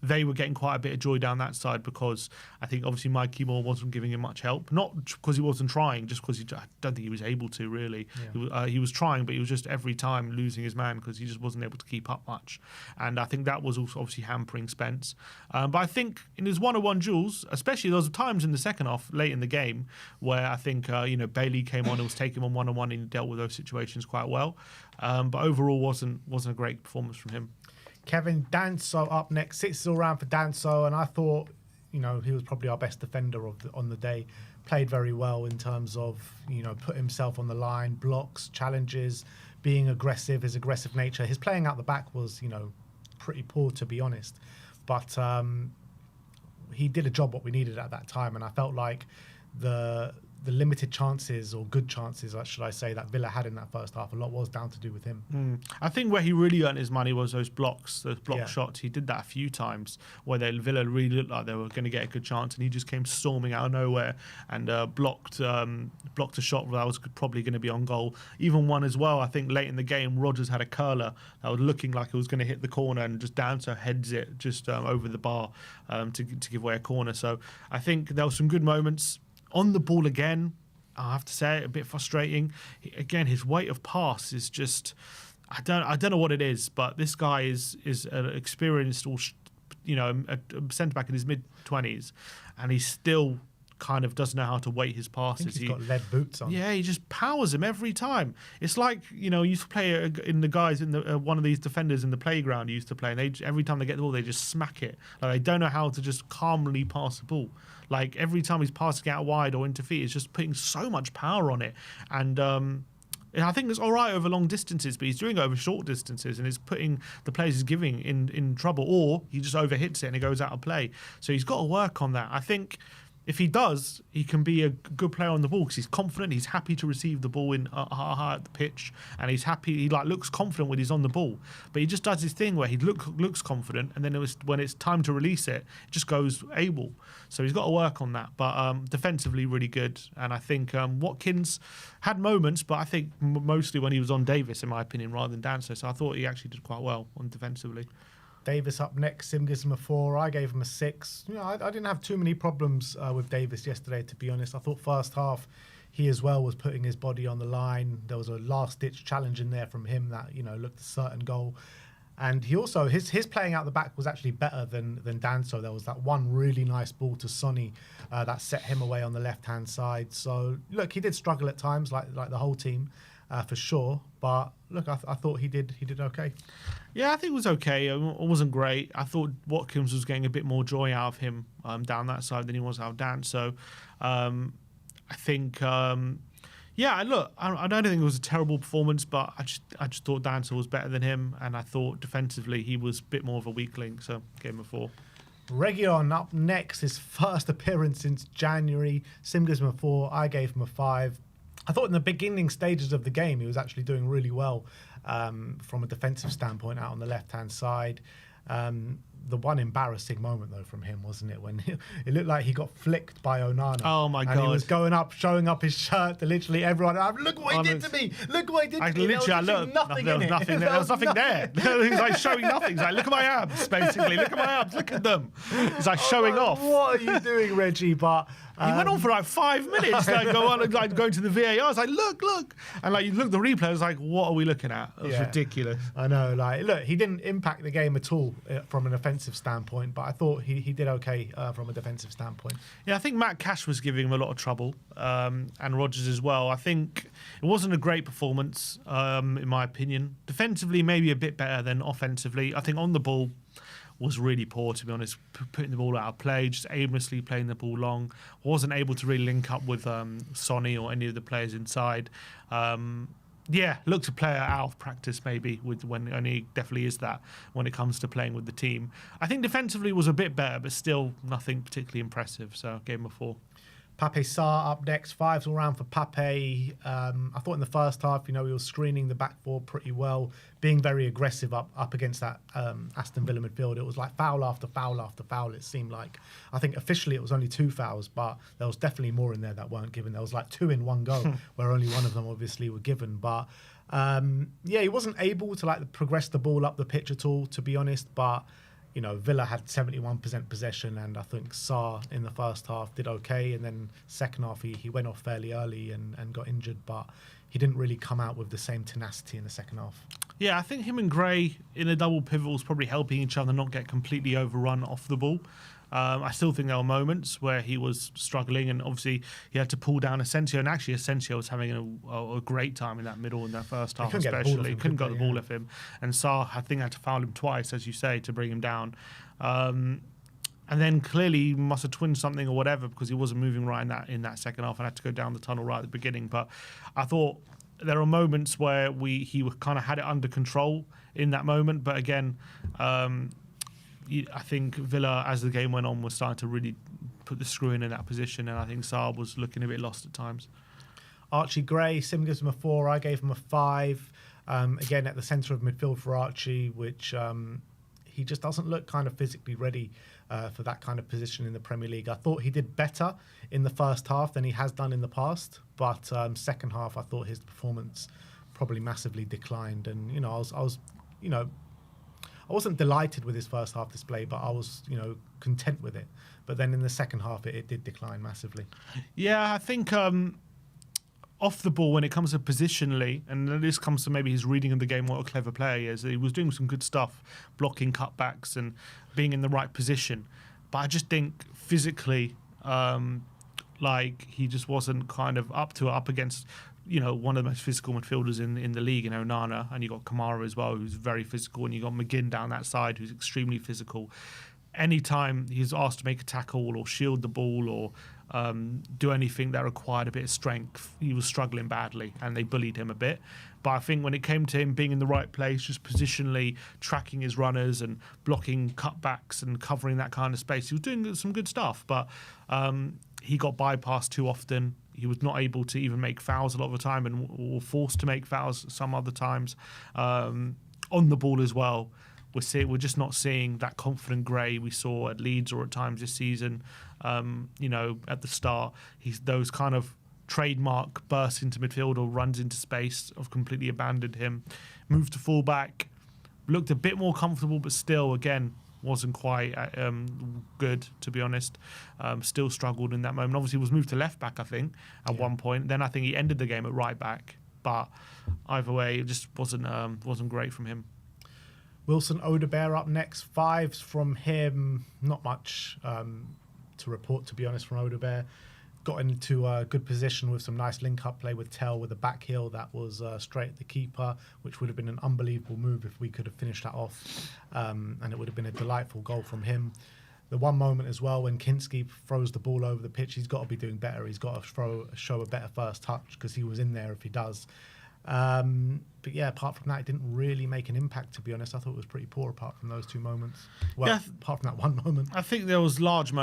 they were getting quite a bit of joy down that side, because I think obviously Mikey Moore wasn't giving him much help. Not because he wasn't trying, just because I don't think he was able to, really. Yeah. He was trying, but he was just every time losing his man because he just wasn't able to keep up much. And I think that was also obviously hampering Spence. But I think in his one-on-one duels, especially there was times in the second half, late in the game, where I think Bailey came on and was taking him on one-on-one, and he dealt with those situations quite well. But overall wasn't a great performance from him. Kevin Danso up next. 6 all round for Danso, and I thought, he was probably our best defender on the day. Played very well in terms of, put himself on the line, blocks, challenges, being aggressive, his aggressive nature. His playing out the back was, pretty poor, to be honest. But he did a job what we needed at that time, and I felt like the limited chances, or good chances, should I say, that Villa had in that first half, a lot was down to do with him. I think where he really earned his money was those block shots. He did that a few times where Villa really looked like they were going to get a good chance, and he just came storming out of nowhere and blocked a shot that was probably going to be on goal. Even one as well, I think late in the game, Rodgers had a curler that was looking like it was going to hit the corner, and just Danso heads it just over the bar to give away a corner. So I think there were some good moments. On the ball again, I have to say, a bit frustrating. Again, his weight of pass is just, I don't know what it is, but this guy is an experienced a centre back in his mid-20s, and he still kind of doesn't know how to weight his passes. I think he's got lead boots on. Yeah, he just powers him every time. It's like, you used to play in the guys in the one of these defenders in the playground used to play, and every time they get the ball, they just smack it. Like, they don't know how to just calmly pass the ball. Like, every time he's passing out wide or into feet, it's just putting so much power on it. And I think it's all right over long distances, but he's doing it over short distances, and it's putting the players he's giving in trouble, or he just overhits it and it goes out of play. So he's got to work on that. I think if he does, he can be a good player on the ball because he's confident. He's happy to receive the ball in high at the pitch, and he's happy. He looks confident when he's on the ball. But he just does his thing where he looks confident, and then when it's time to release it, it just goes able. So he's got to work on that. But defensively, really good. And I think Watkins had moments, but I think mostly when he was on Davis, in my opinion, rather than Danso. So I thought he actually did quite well on defensively. Davis up next. Sim gives him a 4. I gave him a 6. I didn't have too many problems with Davis yesterday, to be honest. I thought first half he as well was putting his body on the line. There was a last-ditch challenge in there from him that looked a certain goal. And he also his playing out the back was actually better than Danso. There was that one really nice ball to Sonny that set him away on the left-hand side. So look, he did struggle at times, like the whole team. For sure, but look, I thought he did okay. Yeah, I think it was okay. It wasn't great. I thought Watkins was getting a bit more joy out of him down that side than he was out of Dan. So I think, look, I don't think it was a terrible performance, but I just thought Dancer was better than him, and I thought defensively he was a bit more of a weakling. So gave him a 4. Reguilon up next, his first appearance since January. Sim gives him a 4. I gave him a 5. I thought in the beginning stages of the game, he was actually doing really well from a defensive standpoint out on the left-hand side. The one embarrassing moment, though, from him, wasn't it? When it looked like he got flicked by Onana. Oh, my God. And he was going up, showing up his shirt to literally everyone. Look what he did to me. Look what he did to me. There was nothing in it. There was nothing there. He's like showing nothing. He's like, look at my abs, basically. Look at my abs. Look at them. He's like showing off. What are you doing, Reggie? But he went on for like 5 minutes, going to the VAR. I was like, look. And like, you look at the replay, I was like, what are we looking at? It was ridiculous. I know. Like, look, he didn't impact the game at all from an offensive standpoint, but I thought he did okay from a defensive standpoint. Yeah, I think Matt Cash was giving him a lot of trouble, and Rodgers as well. I think it wasn't a great performance, in my opinion. Defensively, maybe a bit better than offensively. I think on the ball was really poor, to be honest, putting the ball out of play, just aimlessly playing the ball long. Wasn't able to really link up with Sonny or any of the players inside. Looked a player out of practice maybe, and he definitely is that when it comes to playing with the team. I think defensively was a bit better, but still nothing particularly impressive, so gave him a 4. Pape Sarr up next. 5s all round for Pape. I thought in the first half, he was screening the back four pretty well, being very aggressive up against that Aston Villa midfield. It was like foul after foul after foul, it seemed like. I think officially it was only 2 fouls, but there was definitely more in there that weren't given. There was like 2 in one go, where only one of them obviously were given. But he wasn't able to progress the ball up the pitch at all, to be honest, but Villa had 71% possession, and I think Sarr in the first half did okay, and then second half he went off fairly early and got injured, but he didn't really come out with the same tenacity in the second half. Yeah, I think him and Gray in a double pivot was probably helping each other not get completely overrun off the ball. I still think there were moments where he was struggling, and obviously he had to pull down Asensio, and actually Asensio was having a great time in that middle in that first half, especially. Couldn't get the ball off him. And Sarr, I think, had to foul him twice, as you say, to bring him down. And then clearly he must have twinned something or whatever, because he wasn't moving right in that second half and had to go down the tunnel right at the beginning. But I thought there are moments where he kind of had it under control in that moment. But again, I think Villa, as the game went on, was starting to really put the screw in that position, and I think Sarr was looking a bit lost at times. Archie Gray, Sim gives him a 4. I gave him a 5. Again, at the centre of midfield for Archie, which he just doesn't look kind of physically ready for that kind of position in the Premier League. I thought he did better in the first half than he has done in the past, but second half I thought his performance probably massively declined, and I wasn't delighted with his first half display, but I was, content with it. But then in the second half, it did decline massively. Yeah, I think on off the ball, when it comes to positionally, and this comes to maybe his reading of the game, what a clever player he is. He was doing some good stuff, blocking cutbacks and being in the right position. But I just think physically, like he just wasn't kind of up against, one of the most physical midfielders in the league, Onana, and you got Kamara as well, who's very physical, and you got McGinn down that side, who's extremely physical. Anytime he's asked to make a tackle or shield the ball or do anything that required a bit of strength, he was struggling badly, and they bullied him a bit. But I think when it came to him being in the right place, just positionally tracking his runners and blocking cutbacks and covering that kind of space, he was doing some good stuff. But he got bypassed too often. He was not able to even make fouls a lot of the time, or forced to make fouls some other times. On the ball as well, we're just not seeing that confident Gray we saw at Leeds or at times this season. At the start, he's those kind of trademark bursts into midfield or runs into space have completely abandoned him. Moved to fullback, looked a bit more comfortable, but still, again, wasn't quite good, to be honest. Still struggled in that moment. Obviously, was moved to left back, I think, at one point. Then I think he ended the game at right back. But either way, it just wasn't great from him. Wilson Odebear up next. 5s from him. Not much to report, to be honest, from Odebear. Got into a good position with some nice link-up play with Tell with a back heel that was straight at the keeper, which would have been an unbelievable move if we could have finished that off. And it would have been a delightful goal from him. The one moment as well when Kinski throws the ball over the pitch, he's got to be doing better. He's got to show a better first touch, because he was in there if he does. But yeah, apart from that, it didn't really make an impact, to be honest. I thought it was pretty poor apart from those two moments. Well, yeah, apart from that one moment. I think there was large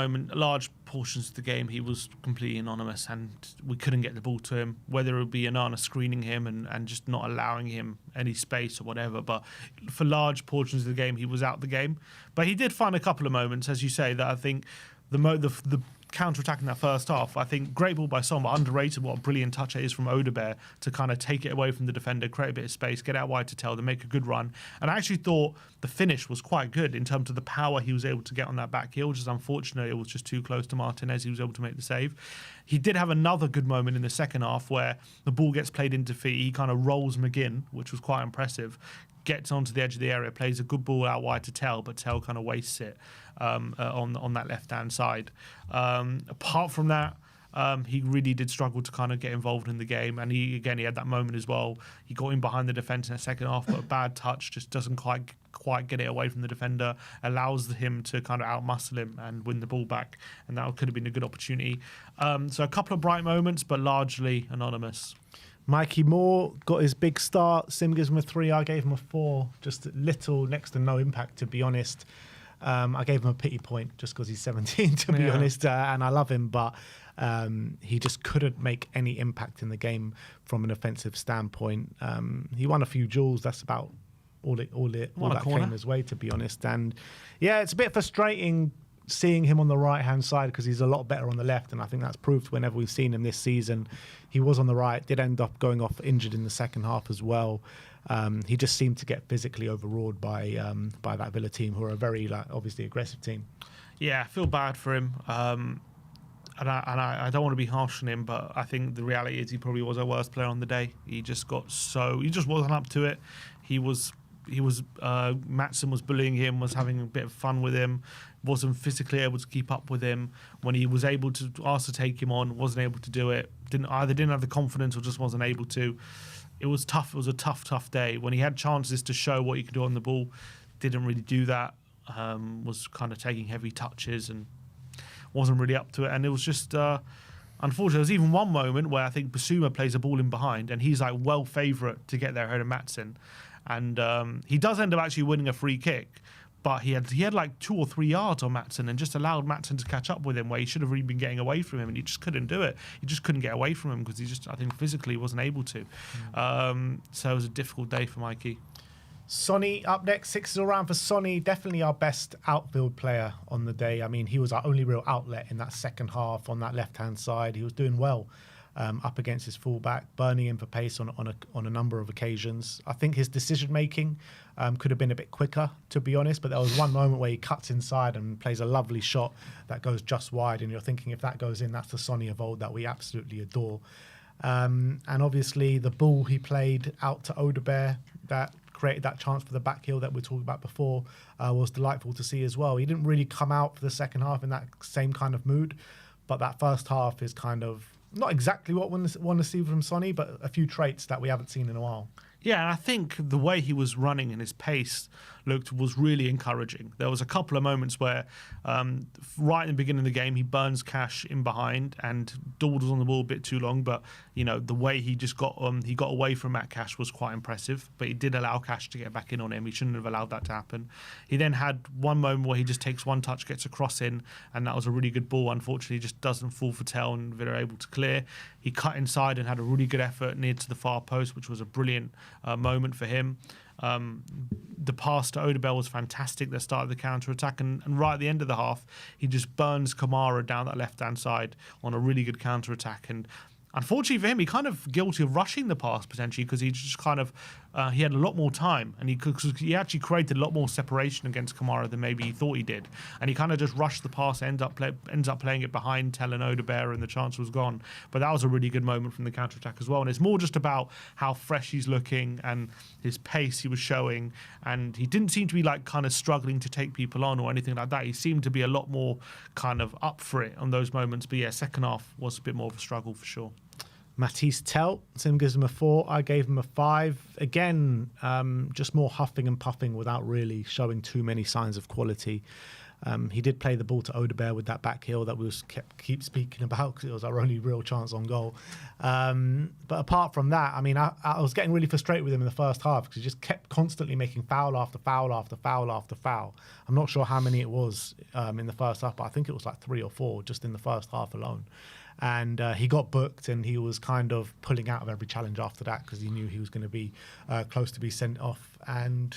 portions of the game he was completely anonymous, and we couldn't get the ball to him, whether it would be Onana screening him and just not allowing him any space or whatever. But for large portions of the game, he was out the game. But he did find a couple of moments, as you say, that I think the counter-attack in that first half, I think great ball by Son, but underrated what a brilliant touch it is from Odebear to kind of take it away from the defender, create a bit of space, get out wide to Tell, to make a good run. And I actually thought the finish was quite good in terms of the power he was able to get on that back heel, which is unfortunate. It was just too close to Martinez. He was able to make the save. He did have another good moment in the second half where the ball gets played into feet. He kind of rolls McGinn, which was quite impressive, gets onto the edge of the area, plays a good ball out wide to Tell, but Tell kind of wastes it on that left-hand side. Apart from that, he really did struggle to kind of get involved in the game, and he had that moment as well. He got in behind the defence in the second half, but a bad touch, just doesn't quite get it away from the defender, allows him to kind of outmuscle him and win the ball back, and that could have been a good opportunity. So a couple of bright moments, but largely anonymous. Mikey Moore got his big start. Sim gives him a 3. I gave him a 4. Just little, next to no impact, to be honest. I gave him a pity point just because he's 17, to be honest, and I love him, but he just couldn't make any impact in the game from an offensive standpoint. He won a few duels. That's about all that came his way, to be honest. And yeah, it's a bit frustrating seeing him on the right-hand side, because he's a lot better on the left, and I think that's proved whenever we've seen him this season. He was on the right, did end up going off injured in the second half as well. He just seemed to get physically overawed by that Villa team, who are a very obviously aggressive team. Yeah, I feel bad for him. And I don't want to be harsh on him, but I think the reality is he probably was our worst player on the day. He just wasn't up to it. Maatsen was bullying him, was having a bit of fun with him, wasn't physically able to keep up with him. When he was able to ask to take him on, wasn't able to do it. Didn't have the confidence or just wasn't able to. It was tough. It was a tough day. When he had chances to show what he could do on the ball, didn't really do that. Was kind of taking heavy touches and wasn't really up to it. And it was just unfortunate. There was even one moment where I think Basuma plays a ball in behind, and he's like well favourite to get there ahead of Maatsen. And he does end up actually winning a free kick, but he had like 2 or 3 yards on Maatsen and just allowed Maatsen to catch up with him, where he should have really been getting away from him, and he just couldn't do it. He just couldn't get away from him because I think physically wasn't able to. So it was a difficult day for Mikey. Sonny up next. 6-0 round for Sonny. Definitely our best outfield player on the day. I mean, he was our only real outlet in that second half on that left-hand side. He was doing well up against his fullback, burning him for pace on a number of occasions. I think his decision-making could have been a bit quicker, to be honest, but there was one moment where he cuts inside and plays a lovely shot that goes just wide, and you're thinking, if that goes in, that's the Sonny of old that we absolutely adore. And obviously the ball he played out to Odebear that created that chance for the back heel that we talked about before was delightful to see as well. He didn't really come out for the second half in that same kind of mood, but that first half is kind of not exactly what we want to see from Sonny, but a few traits that we haven't seen in a while. Yeah, and I think the way he was running and his pace was really encouraging. There was a couple of moments where, right in the beginning of the game, he burns Cash in behind and dawdles on the ball a bit too long. But the way he just got away from Matt Cash was quite impressive. But he did allow Cash to get back in on him. He shouldn't have allowed that to happen. He then had one moment where he just takes one touch, gets a cross in, and that was a really good ball. Unfortunately, just doesn't fall for tail, and Villa are able to clear. He cut inside and had a really good effort near to the far post, which was a brilliant moment for him. The pass to Odebear was fantastic. The start of the counter-attack, and right at the end of the half, he just burns Kamara down that left-hand side on a really good counter-attack. And unfortunately for him, he kind of guilty of rushing the pass potentially, because he just kind of he had a lot more time, and he actually created a lot more separation against Kamara than maybe he thought he did, and he kind of just rushed the pass, ends up playing it behind Tell and Odebear, and the chance was gone. But that was a really good moment from the counter attack as well, and it's more just about how fresh he's looking and his pace he was showing, and he didn't seem to be like kind of struggling to take people on or anything like that. He seemed to be a lot more kind of up for it on those moments. But yeah, second half was a bit more of a struggle for sure. Matisse Tell, Sim gives him a 4. I gave him a 5. Again, just more huffing and puffing without really showing too many signs of quality. He did play the ball to Odebear with that back heel that we keep speaking about, because it was our only real chance on goal. But apart from that, I mean, I was getting really frustrated with him in the first half, because he just kept constantly making foul after foul after foul after foul. I'm not sure how many it was in the first half, but I think it was like 3 or 4 just in the first half alone. And he got booked, and he was kind of pulling out of every challenge after that, because he knew he was going to be close to be sent off. And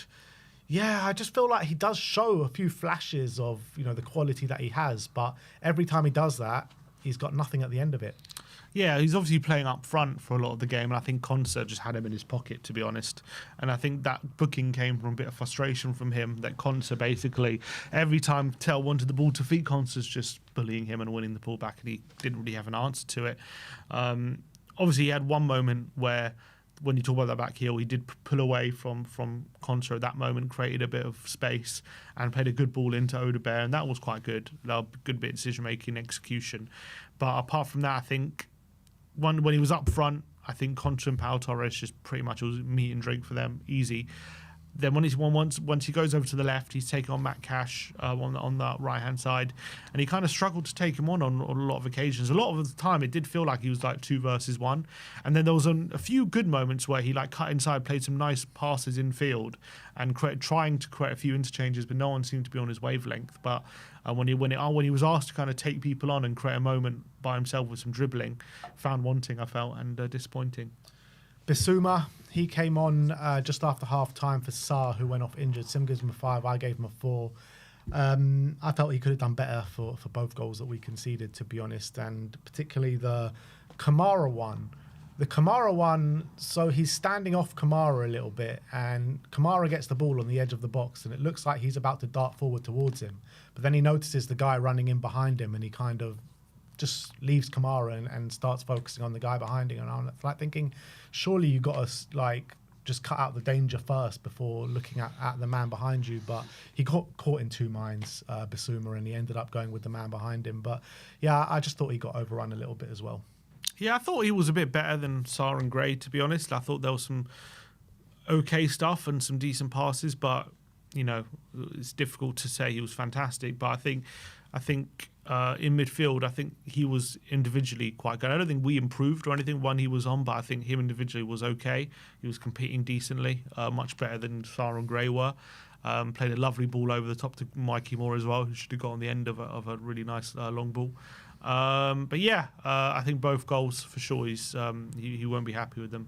yeah, I just feel like he does show a few flashes of the quality that he has, but every time he does that, he's got nothing at the end of it. Yeah, he's obviously playing up front for a lot of the game, and I think Konsa just had him in his pocket, to be honest. And I think that booking came from a bit of frustration from him, that Konsa basically, every time Tell wanted the ball to feet, Konsa's just bullying him and winning the ball back, and he didn't really have an answer to it. Obviously, he had one moment where, when you talk about that back heel, he did pull away from Konsa at that moment, created a bit of space, and played a good ball into Odebear, and that was quite good. That was a good bit of decision-making, execution. But apart from that, I think when he was up front, I think Konsa and Pau Torres just pretty much was meat and drink for them, easy. Then once he goes over to the left, he's taking on Matt Cash on the right-hand side, and he kind of struggled to take him on a lot of occasions. A lot of the time, it did feel like he was like 2 versus 1. And then there was a few good moments where he like cut inside, played some nice passes in field, and trying to create a few interchanges, but no one seemed to be on his wavelength. But when he was asked to kind of take people on and create a moment by himself with some dribbling, found wanting, I felt, and disappointing. Bissouma, he came on just after half-time for Sarr, who went off injured. Sim gives him a 5, I gave him a 4. I felt he could have done better for both goals that we conceded, to be honest, and particularly the Kamara one. The Kamara one, so he's standing off Kamara a little bit, and Kamara gets the ball on the edge of the box, and it looks like he's about to dart forward towards him. But then he notices the guy running in behind him, and he kind of just leaves Kamara and starts focusing on the guy behind him. And I'm like thinking, surely you got to like just cut out the danger first before looking at the man behind you. But he got caught in 2 minds, Bissouma, and he ended up going with the man behind him. But yeah, I just thought he got overrun a little bit as well. Yeah, I thought he was a bit better than Sarr and Gray, to be honest. I thought there was some okay stuff and some decent passes, but it's difficult to say he was fantastic. But I think in midfield, I think he was individually quite good. I don't think we improved or anything when he was on, but I think him individually was okay. He was competing decently, much better than Sarr and Gray were. Played a lovely ball over the top to Mikey Moore as well, who should have got on the end of a really nice long ball. But yeah, I think both goals for sure. He won't be happy with them.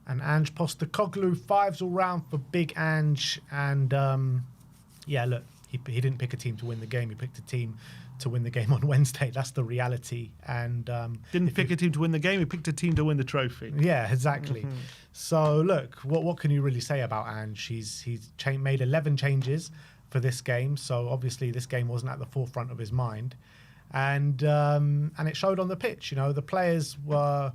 And Ange Postecoglou, 5s all round for Big Ange. And yeah, look, he didn't pick a team to win the game. He picked a team to win the game on Wednesday. That's the reality. And didn't pick a team to win the game. He picked a team to win the trophy. Yeah, exactly. Mm-hmm. So look, what can you really say about Ange? He's made 11 changes for this game. So obviously this game wasn't at the forefront of his mind. And it showed on the pitch. The players were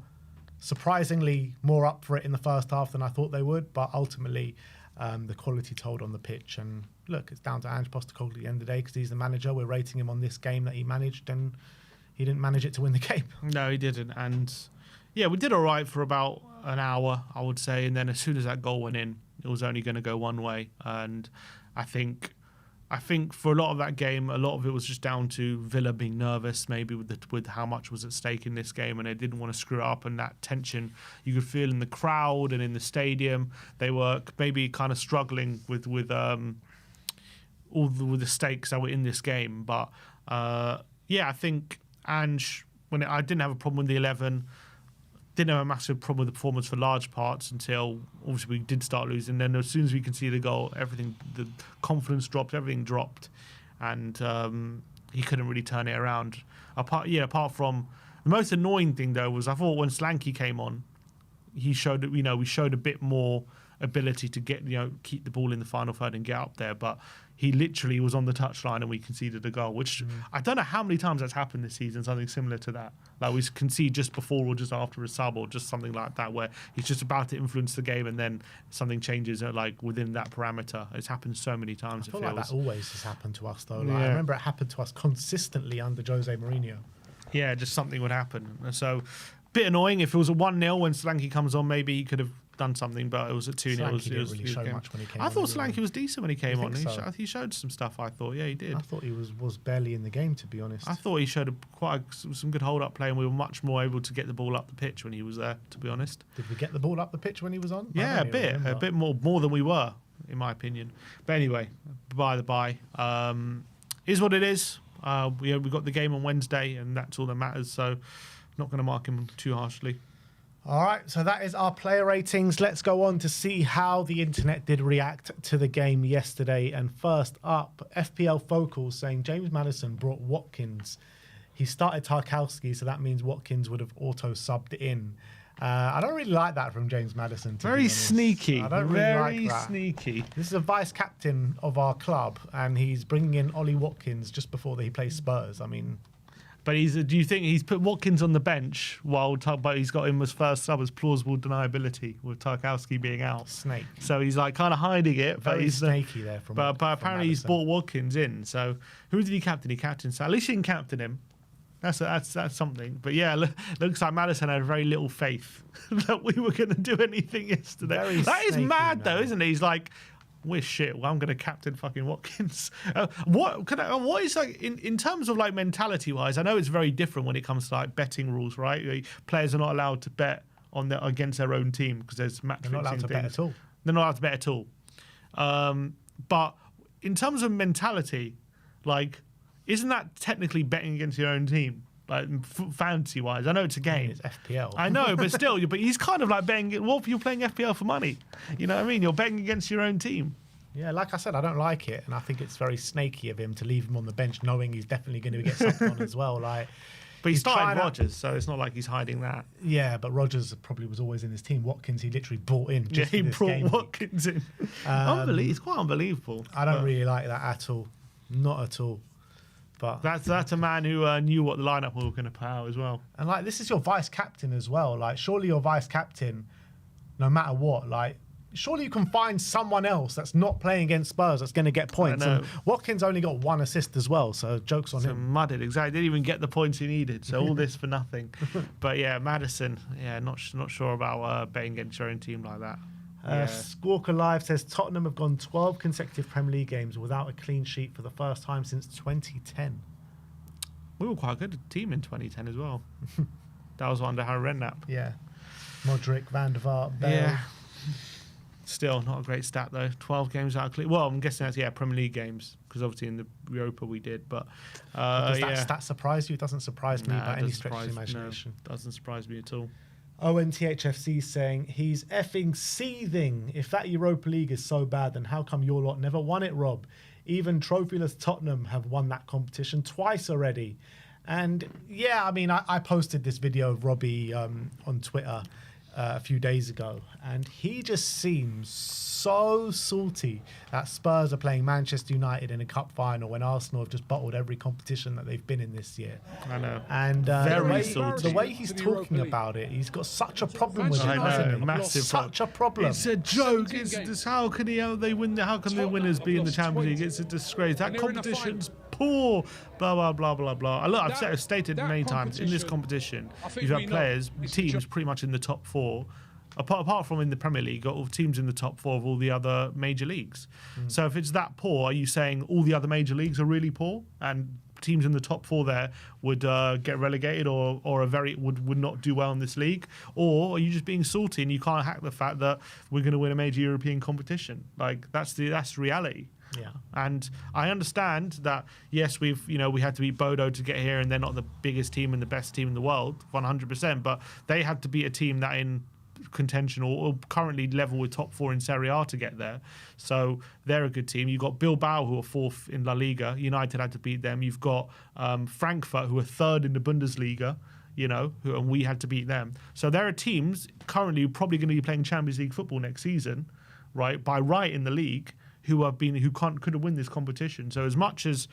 surprisingly more up for it in the first half than I thought they would, but ultimately the quality told on the pitch. And look, it's down to Ange Postecoglou at the end of the day because he's the manager. We're rating him on this game that he managed, and he didn't manage it to win the game. No, he didn't. And yeah, we did all right for about an hour, I would say. And then as soon as that goal went in, it was only going to go one way. And I think for a lot of that game, a lot of it was just down to Villa being nervous, maybe with how much was at stake in this game, and they didn't want to screw it up. And that tension you could feel in the crowd and in the stadium. They were maybe kind of struggling with all the stakes that were in this game. But yeah, I think Ange, I didn't have a problem with the 11. Didn't have a massive problem with the performance for large parts until obviously we did start losing. Then as soon as we conceded a goal, the confidence dropped, everything dropped, and he couldn't really turn it around. Apart from the most annoying thing though was I thought when Slanky came on, we showed a bit more ability to keep the ball in the final third and get up there, but he literally was on the touchline and we conceded a goal, which I don't know how many times that's happened this season, something similar to that. Like we concede just before or just after a sub or just something like that where he's just about to influence the game and then something changes like within that parameter. It's happened so many times. I feel like that always has happened to us though. Like, I remember it happened to us consistently under Jose Mourinho. Yeah, just something would happen. And so, bit annoying. If it was a 1-0 when Solanke comes on, maybe he could have done something, but it was at 2-0. Solanke didn't really show much when he came on. I thought Solanke was decent when he came on. So? He showed some stuff, I thought. Yeah, he did. I thought he was barely in the game, to be honest. I thought he showed some good hold-up play, and we were much more able to get the ball up the pitch when he was there, to be honest. Did we get the ball up the pitch when he was on? Yeah, a bit more than we were, in my opinion. But anyway, by the by, is what it is. We got the game on Wednesday, and that's all that matters, so not going to mark him too harshly. All right, so that is our player ratings. Let's go on to see how the internet did react to the game yesterday. And first up, FPL Focals saying James Maddison brought Watkins. He started Tarkowski, so that means Watkins would have auto-subbed in. I don't really like that from James Maddison. Very sneaky. I don't really like that. Sneaky. This is a vice-captain of our club, and he's bringing in Ollie Watkins just before he plays Spurs. I mean... But do you think he's put Watkins on the bench but he's got him as first sub as plausible deniability with Tarkowski being out? Snake. So he's like kind of hiding it. Very but he's snaky there. But apparently he's brought Watkins in. So who did he captain? He captained. So at least he didn't captain him. That's something. But yeah, looks like Maddison had very little faith that we were going to do anything yesterday. That is mad though, isn't it? He's like, we're shit. Well, I'm going to captain fucking Watkins. What is like in terms of like mentality wise? I know it's very different when it comes to like betting rules, right? Like, players are not allowed to bet against their own team because there's match fixing. They're not allowed to bet at all. They're not allowed to bet at all. But in terms of mentality, like, isn't that technically betting against your own team? Like fantasy wise, I know it's a game. It's FPL. I know, but still, but he's kind of like betting. What if you're playing FPL for money? You know what I mean? You're betting against your own team. Yeah, like I said, I don't like it, and I think it's very snaky of him to leave him on the bench, knowing he's definitely going to get something on as well. Like, but he's started Rodgers, so it's not like he's hiding that. Yeah, but Rodgers probably was always in his team. Watkins, he literally brought in. Just he brought Watkins in. It's quite unbelievable. I don't really like that at all. Not at all. But that's a man who knew what the lineup we were going to put out as well. And like, this is your vice captain as well. Like, surely your vice captain, no matter what, like, surely you can find someone else that's not playing against Spurs that's going to get points. And Watkins only got 1 assist as well, so joke's on him. Mudded, exactly. Didn't even get the points he needed. So all this for nothing. But yeah, Maddison. Yeah, not sure about betting against your own team like that. Squawker Live says Tottenham have gone 12 consecutive Premier League games without a clean sheet for the first time since 2010. We were quite a good team in 2010 as well. That was under Harry Redknapp. Yeah. Modric, Van der Vaart, Bale. Yeah. Still not a great stat though. 12 games out of clean. Well, I'm guessing that's Premier League games because obviously in the Europa we did. But does that stat surprise you? It doesn't surprise me by any stretch of the imagination. No, doesn't surprise me at all. ONTHFC saying he's effing seething. If that Europa League is so bad, then how come your lot never won it, Rob? Even trophyless Tottenham have won that competition twice already. And yeah, I mean, I posted this video of Robbie on Twitter a few days ago, and he just seems so salty that Spurs are playing Manchester United in a cup final when Arsenal have just bottled every competition that they've been in this year. I know. And Very salty. the way he's talking about it, he's got such a problem with it. I know, Hasn't he? massive Such a problem. It's a joke. How can they win? How can the winners be in the Champions League? It's a disgrace. That competition's poor. Blah blah blah blah blah. Look, I've stated many times in this competition, you've had players, teams pretty much in the top four. Apart from in the Premier League, got all teams in the top four of all the other major leagues. So if it's that poor, are you saying all the other major leagues are really poor and teams in the top four there would get relegated or would not do well in this league? Or are you just being salty and you can't hack the fact that we're going to win a major European competition? Like that's reality. Yeah. And I understand that, yes, we had to beat Bodo to get here, and they're not the biggest team and the best team in the world, 100%, but they had to beat a team that in contention or currently level with top four in Serie A to get there. So they're a good team. You've got Bilbao, who are fourth in La Liga. United had to beat them. You've got Frankfurt, who are third in the Bundesliga, and we had to beat them. So there are teams currently probably going to be playing Champions League football next season, right, by right in the league, who couldn't win this competition. So as much as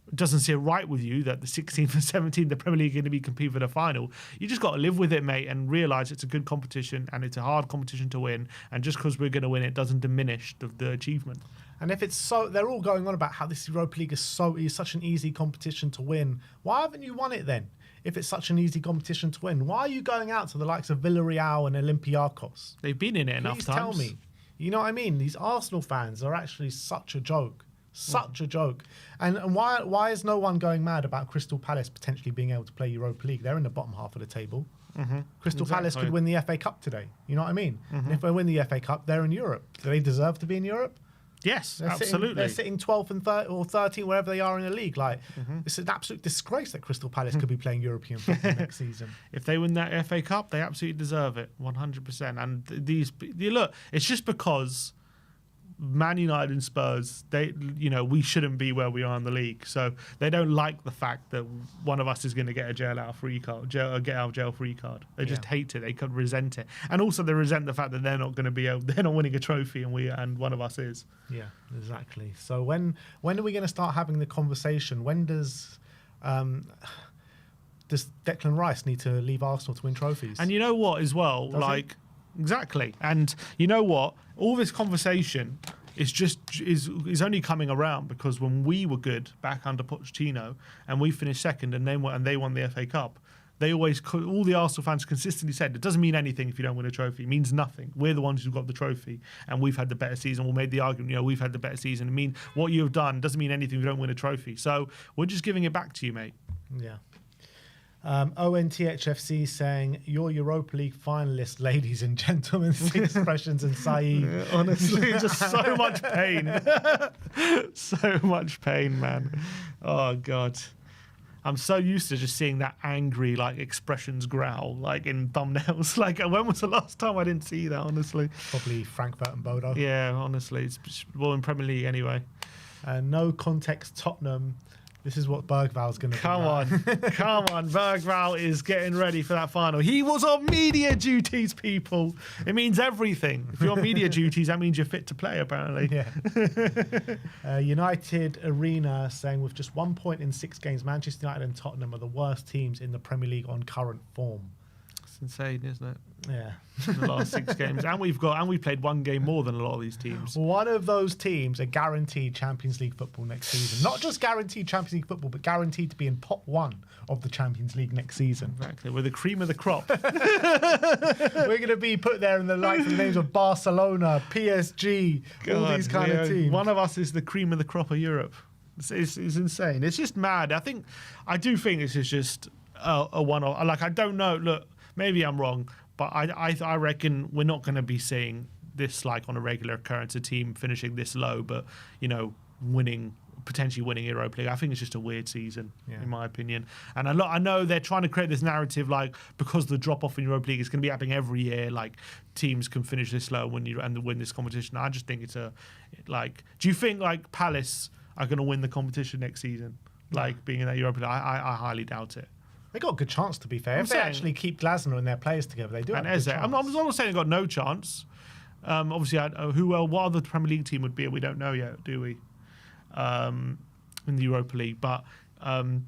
it doesn't sit right with you that the 16th and 17th, the Premier League are going to be competing for the final, you just got to live with it, mate, and realise it's a good competition and it's a hard competition to win. And just because we're going to win it doesn't diminish the achievement. And if it's so, they're all going on about how this Europa League is such an easy competition to win. Why haven't you won it then? If it's such an easy competition to win, why are you going out to the likes of Villarreal and Olympiacos? They've been in it enough times. Please tell me. You know what I mean? These Arsenal fans are actually such a joke. Such a joke. And why is no one going mad about Crystal Palace potentially being able to play Europa League? They're in the bottom half of the table. Crystal Palace could win the FA Cup today. You know what I mean? And if they win the FA Cup, they're in Europe. Do they deserve to be in Europe? Yes, absolutely. They're sitting 12th and 13th, wherever they are in the league. Like, it's an absolute disgrace that Crystal Palace could be playing European football next season. If they win that FA Cup, they absolutely deserve it, 100%. And look, it's just because Man United and Spurs, we shouldn't be where we are in the league. So they don't like the fact that one of us is going to get a get out of jail free card. They just hate it. They could resent it, and also they resent the fact that they're not winning a trophy, and one of us is. Yeah, exactly. So when are we going to start having the conversation? When does Declan Rice need to leave Arsenal to win trophies? And you know what, as well, exactly. And you know what? All this conversation is only coming around because when we were good back under Pochettino and we finished second and they won the FA Cup, all the Arsenal fans consistently said it doesn't mean anything if you don't win a trophy. It means nothing. We're the ones who got the trophy and we've had the better season. We made the argument, we've had the better season. I mean, what you have done doesn't mean anything if you don't win a trophy. So we're just giving it back to you, mate. Yeah. ONTHFC saying, you're Europa League finalists, ladies and gentlemen. 6 questions and Saeed. Honestly, just so much pain. So much pain, man. Oh, God. I'm so used to just seeing that angry, expressions growl, in thumbnails. When was the last time I didn't see that, honestly? Probably Frankfurt and Bodo. Yeah, honestly. It's in Premier League anyway. No context Tottenham. This is what Bergval's going to do. Come on. Bergval is getting ready for that final. He was on media duties, people. It means everything. If you're on media duties, that means you're fit to play, apparently. Yeah. United Arena saying, with just 1 point in 6 games, Manchester United and Tottenham are the worst teams in the Premier League on current form. It's insane, isn't it? Yeah. The last 6 games. And we've played 1 game more than a lot of these teams. One of those teams are guaranteed Champions League football next season. Not just guaranteed Champions League football, but guaranteed to be in pot 1 of the Champions League next season. Exactly. We're the cream of the crop. We're going to be put there in the likes of the names of Barcelona, PSG, all these kind of teams. One of us is the cream of the crop of Europe. It's insane. It's just mad. I do think this is just a one-off. I don't know. Look, maybe I'm wrong, but I reckon we're not going to be seeing this on a regular occurrence, a team finishing this low, but potentially winning Europa League. I think it's just a weird season, in my opinion. And I know they're trying to create this narrative because the drop off in Europa League is going to be happening every year. Teams can finish this low and win this competition. I just think it's do you think Palace are going to win the competition next season? Being in that Europa League, I highly doubt it. They got a good chance, to be fair. If they actually keep Glasner and their players together, they do have a good chance. I'm not saying they've got no chance. Obviously, what other Premier League team would be it? We don't know yet, do we? In the Europa League. But I'm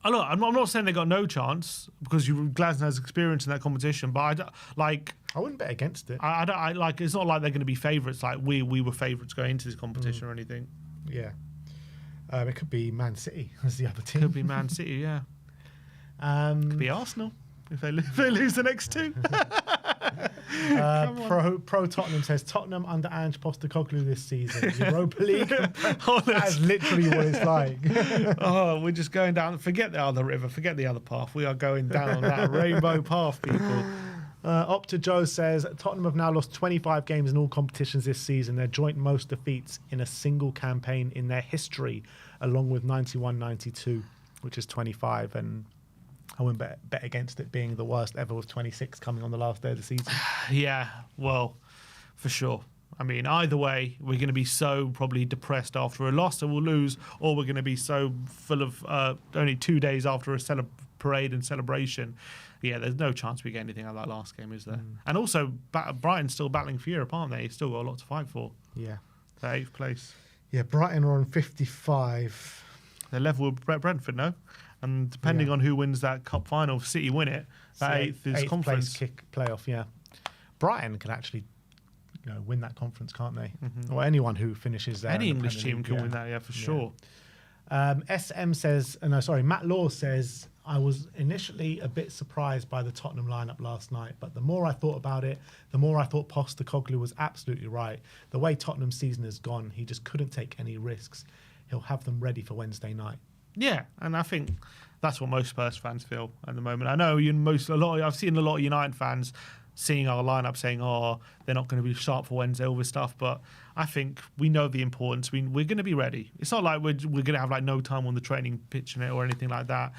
not saying they got no chance because Glasner has experience in that competition. But I wouldn't bet against it. It's not like they're going to be favourites. Like we were favourites going into this competition or anything. Yeah. It could be Man City as the other team. Could be Man City, yeah. Could be Arsenal if they lose the next two. Pro Tottenham says Tottenham under Ange Postecoglou this season. Europa League. That's literally what it's like. We're just going down. Forget the other river. Forget the other path. We are going down that rainbow path, people. Opta Joe says Tottenham have now lost 25 games in all competitions this season. Their joint most defeats in a single campaign in their history, along with 91-92, which is 25. And I wouldn't bet against it being the worst ever with 26 coming on the last day of the season. Yeah, well, for sure. I mean, either way, we're going to be so probably depressed after a loss and we'll lose, or we're going to be so full of only 2 days after a parade and celebration. Yeah, there's no chance we get anything like that last game, is there? And also, Brighton's still battling for Europe, aren't they? Still got a lot to fight for. Yeah. They're 8th place. Yeah, Brighton are on 55. They're level with Brentford, no? And depending on who wins that cup final, if City win it, that 8th is conference. Place playoff, yeah. Brighton can actually win that conference, can't they? Or anyone who finishes there. Any English team can win that, for sure. SM says, Matt Law says, I was initially a bit surprised by the Tottenham lineup last night, but the more I thought about it, the more I thought Postecoglou was absolutely right. The way Tottenham's season has gone, he just couldn't take any risks. He'll have them ready for Wednesday night. Yeah, and I think that's what most Spurs fans feel at the moment. I know I've seen a lot of United fans seeing our lineup saying, they're not going to be sharp for Wednesday, all this stuff. But I think we know the importance. We're going to be ready. It's not like we're going to have no time on the training pitch or anything like that.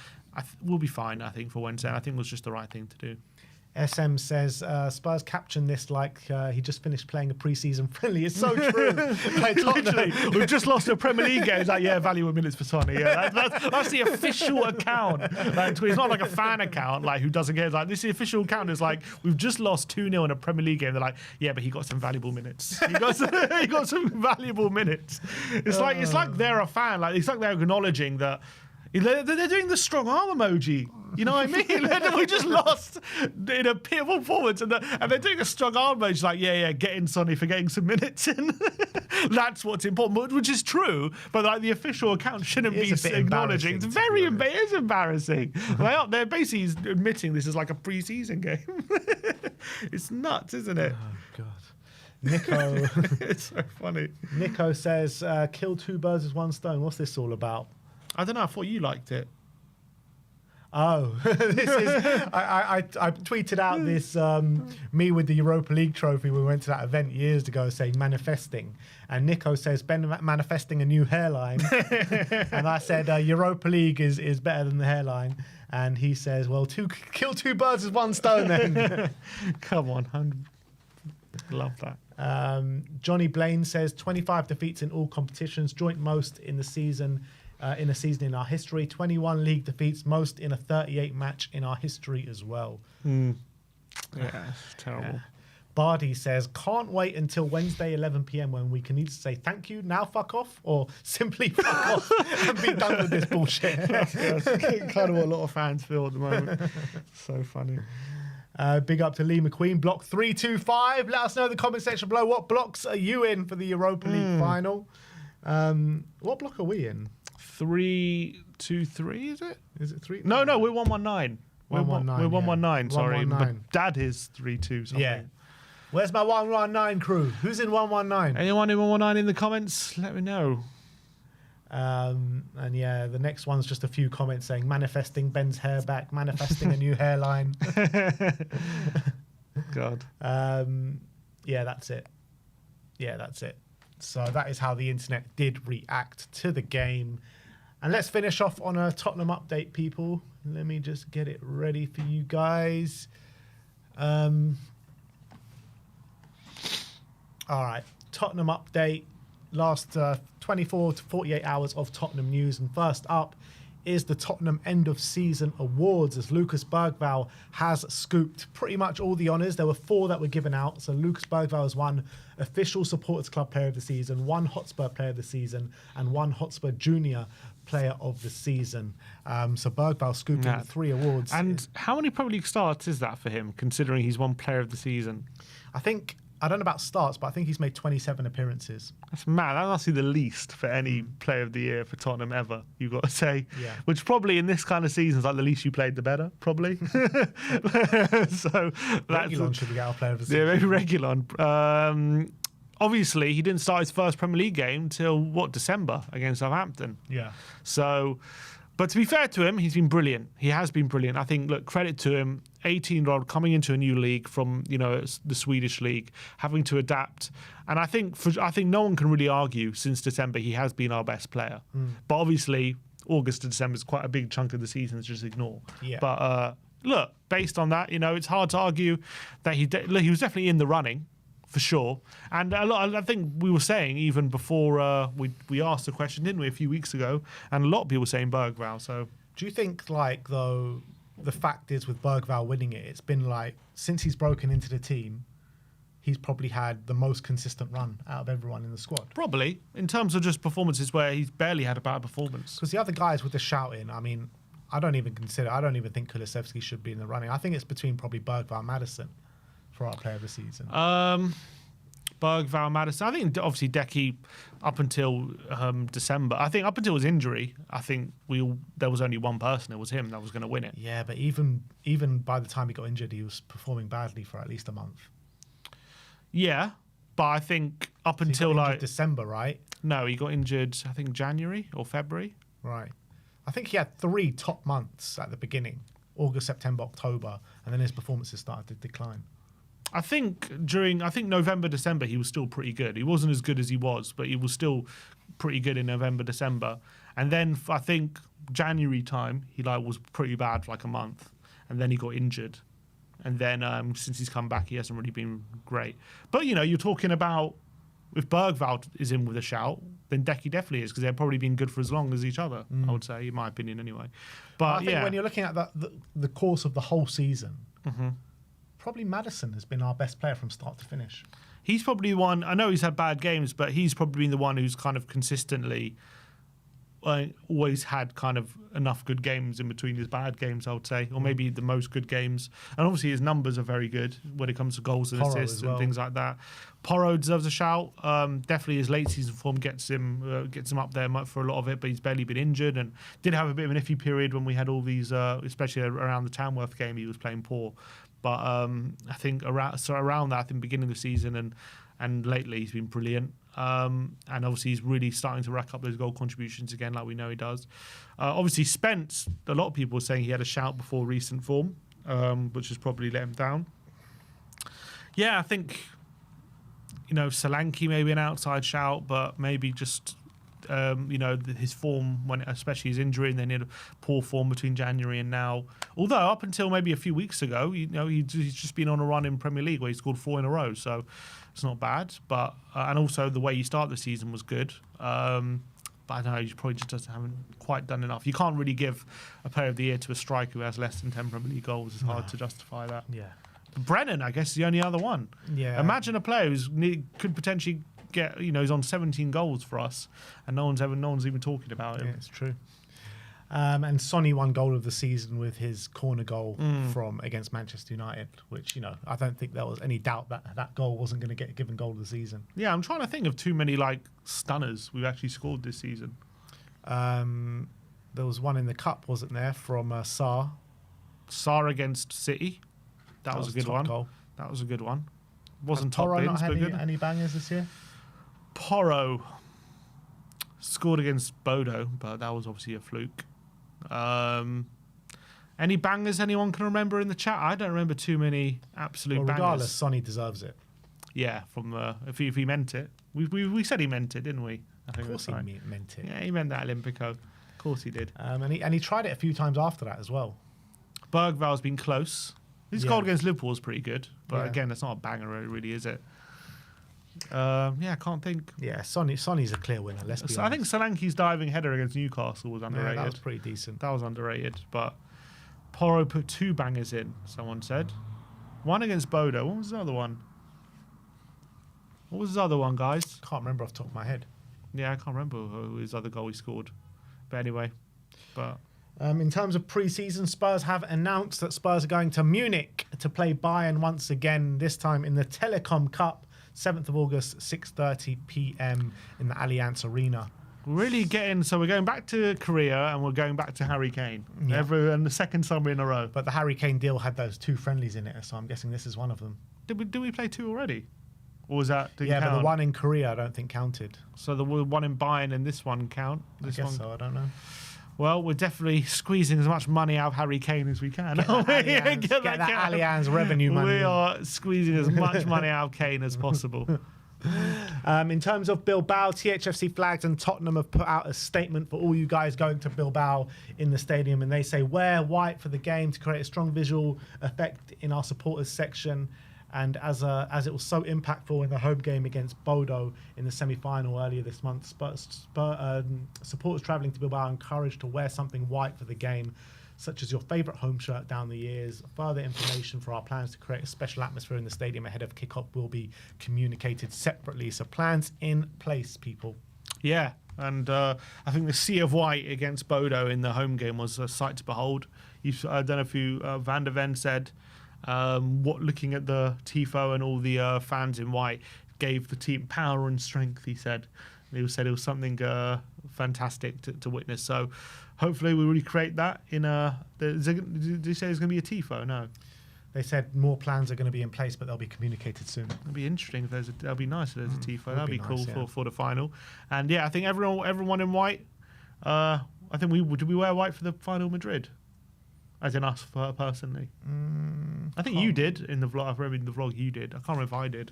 We'll be fine, I think, for Wednesday. I think it was just the right thing to do. SM says Spurs caption this like he just finished playing a pre-season friendly. It's so true. Literally, we've just lost a Premier League game. It's like, valuable minutes for Sonny. Yeah, that's the official account. It's not like a fan account who doesn't get this. The official account is like we've just lost 2-0 in a Premier League game. They're like, but he got some valuable minutes. He got some valuable minutes. It's like they're a fan. It's like they're acknowledging that. They're doing the strong arm emoji. You know what I mean? We just lost in a pivotal performance, and they're doing a strong arm emoji. Get in, Sonny, for getting some minutes in. That's what's important, which is true. But the official account shouldn't be acknowledging. It's very embarrassing. They're basically admitting this is like a pre-season game. It's nuts, isn't it? Oh God. Nico, it's so funny. Nico says, "Kill 2 birds with 1 stone." What's this all about? I don't know. I thought you liked it. Oh, this is. I tweeted out this me with the Europa League trophy. We went to that event years ago, saying manifesting, and Nico says Ben manifesting a new hairline, and I said Europa League is better than the hairline, and he says, well, kill 2 birds with 1 stone then. Come on, love that. Johnny Blaine says 25 defeats in all competitions, joint most in the season. In a season in our history, 21 league defeats, most in a 38 match in our history as well. Yeah, it's terrible. Bardi says, can't wait until Wednesday 11 p.m. when we can either say thank you, now fuck off, or simply fuck off and be done with this bullshit. That's kind of what a lot of fans feel at the moment. So funny. Big up to Lee McQueen. Block 325. Let us know in the comment section below what blocks are you in for the Europa League final. What block are we in? 3-2-3, is it? Is it 3? No, we're 119. We're 119, sorry. 119. But Dad is 3-2 something. Yeah. Where's my 119 crew? Who's in 119? Anyone in 119 in the comments? Let me know. And the next one's just a few comments saying manifesting Ben's hair back, manifesting a new hairline. God. That's it. Yeah, that's it. So that is how the internet did react to the game. And let's finish off on a Tottenham update, people. Let me just get it ready for you guys. All right, Tottenham update. Last 24 to 48 hours of Tottenham news. And first up is the Tottenham End of Season Awards, as Lucas Bergvall has scooped pretty much all the honours. There were 4 that were given out. So Lucas Bergvall has won Official Supporters Club Player of the Season, 1 Hotspur Player of the Season, and 1 Hotspur Junior Player of the Season. So Bergvall scooping 3 awards. And how many Premier League starts is that for him, considering he's won Player of the Season? I don't know about starts, but I think he's made 27 appearances. That's mad. That must be the least for any Player of the Year for Tottenham ever, you've got to say. Yeah. Which probably in this kind of season is like the least you played, the better, probably. So Reguilon should be our Player of the Season. Yeah, maybe Reguilon. Obviously, he didn't start his first Premier League game till, December against Southampton. Yeah. So, but to be fair to him, he's been brilliant. He has been brilliant. I think, look, credit to him, 18-year-old coming into a new league from, the Swedish league, having to adapt. And I think no one can really argue since December he has been our best player. But obviously, August to December is quite a big chunk of the season to just ignore. Yeah. But look, based on that, it's hard to argue that he was definitely in the running. For sure. And I think we were saying even before we asked the question, didn't we, a few weeks ago, and a lot of people were saying Bergvall. So do you think, though, the fact is with Bergvall winning it, it's been since he's broken into the team, he's probably had the most consistent run out of everyone in the squad? Probably, in terms of just performances where he's barely had a bad performance. Because the other guys with the shouting, I don't even think Kulusevski should be in the running. I think it's between probably Bergvall and Maddison for our Player of the Season. Bergvall, Maddison. I think obviously Decky up until December. I think up until his injury, I think there was only one person. It was him that was going to win it. Yeah, but even by the time he got injured, he was performing badly for at least a month. Yeah, but I think up So he until got injured December, right? No, he got injured. I think January or February. Right. I think he had 3 top months at the beginning: August, September, October, and then his performances started to decline. I think November, December, he was still pretty good. He wasn't as good as he was, but he was still pretty good in November, December. And then I think January time, he was pretty bad for a month. And then he got injured. And then since he's come back, he hasn't really been great. But, you're talking about if Bergvall is in with a shout, then Decky definitely is, because they've probably been good for as long as each other, I would say, in my opinion anyway. But I think when you're looking at the course of the whole season, probably Maddison has been our best player from start to finish. He's probably one. I know he's had bad games, but he's probably been the one who's kind of consistently always had kind of enough good games in between his bad games, I would say, or maybe the most good games. And obviously his numbers are very good when it comes to goals and assists and things like that. Porro deserves a shout. Definitely his late season form gets him up there for a lot of it, but he's barely been injured and did have a bit of an iffy period when we had all these, especially around the Tamworth game, he was playing poor. But I think around that, I think beginning of the season and lately he's been brilliant. And obviously he's really starting to rack up those goal contributions again, like we know he does. Obviously Spence, a lot of people were saying he had a shout before recent form, which has probably let him down. Yeah, I think Solanke maybe an outside shout, but maybe just his form, especially his injury, and then he had a poor form between January and now. Although up until maybe a few weeks ago, he's just been on a run in Premier League where he scored 4 in a row, so it's not bad. But and also the way you start the season was good. But I don't know, he probably just haven't quite done enough. You can't really give a Player of the Year to a striker who has less than 10 Premier League goals. It's hard to justify that. Yeah. Brennan, I guess, is the only other one. Yeah. Imagine a player who could potentially get, he's on 17 goals for us, and no one's even talking about him. Yeah, it's true. And Sonny won goal of the season with his corner goal from against Manchester United, which I don't think there was any doubt that goal wasn't going to get given goal of the season. Yeah, I'm trying to think of too many stunners we've actually scored this season. There was one in the cup, wasn't there, from Sarr? Sarr against City. That was a good one. Goal. That was a good one. Wasn't top bins, not but had good. Any bangers this year? Porro scored against Bodo, but that was obviously a fluke. Any bangers anyone can remember in the chat? I don't remember too many absolute bangers. Regardless, Sonny deserves it. Yeah, if he meant it. We said he meant it, didn't we? I think of course he meant it. Yeah, he meant that Olympico. Of course he did. And he tried it a few times after that as well. Bergvall's been close. His goal against Liverpool was pretty good, but again, that's not a banger, really, is it? I can't think. Yeah, Sonny's a clear winner. Let's be So honest. I think Solanke's diving header against Newcastle was underrated. Yeah, that was pretty decent. That was underrated, but Porro put 2 bangers in, someone said. One against Bodo. What was the other one? What was his other one, guys? Can't remember off the top of my head. Yeah, I can't remember who his other goal he scored. But anyway, in terms of pre-season, Spurs have announced that Spurs are going to Munich to play Bayern once again, this time in the Telecom Cup, 7th of August, 6:30 p.m. in the Allianz Arena. really getting... So we're going back to Korea and we're going back to Harry Kane. Yeah. And the second summer in a row. But the Harry Kane deal had those 2 friendlies in it, so I'm guessing this is one of them. Did we play 2 already? Or was that... Yeah, but the one in Korea I don't think counted. So the one in Bayern and this one count? I guess so, I don't know. Well, we're definitely squeezing as much money out of Harry Kane as we can. Get that Allianz revenue money. We are squeezing as much money out of Kane as possible. In terms of Bilbao, THFC Flags and Tottenham have put out a statement for all you guys going to Bilbao in the stadium, and they say wear white for the game to create a strong visual effect in our supporters section. And as it was so impactful in the home game against Bodo in the semi-final earlier this month, supporters travelling to Bilbao are encouraged to wear something white for the game, such as your favourite home shirt down the years. Further information for our plans to create a special atmosphere in the stadium ahead of kickoff will be communicated separately. So plans in place, people. Yeah, and I think the sea of white against Bodo in the home game was a sight to behold. I don't know if Van der Ven said... looking at the tifo and all the fans in white gave the team power and strength, he said. He said it was something fantastic to witness. So hopefully we recreate that in did you say there's going to be a tifo? No. They said more plans are going to be in place, but they'll be communicated soon. It'll be interesting if that'll be nice if there's a tifo. That'd be nice, cool for the final. And yeah, I think everyone in white. I think did we wear white for the final Madrid? As in us, personally. I think you did in the vlog. I remember in the vlog you did. I can't remember if I did.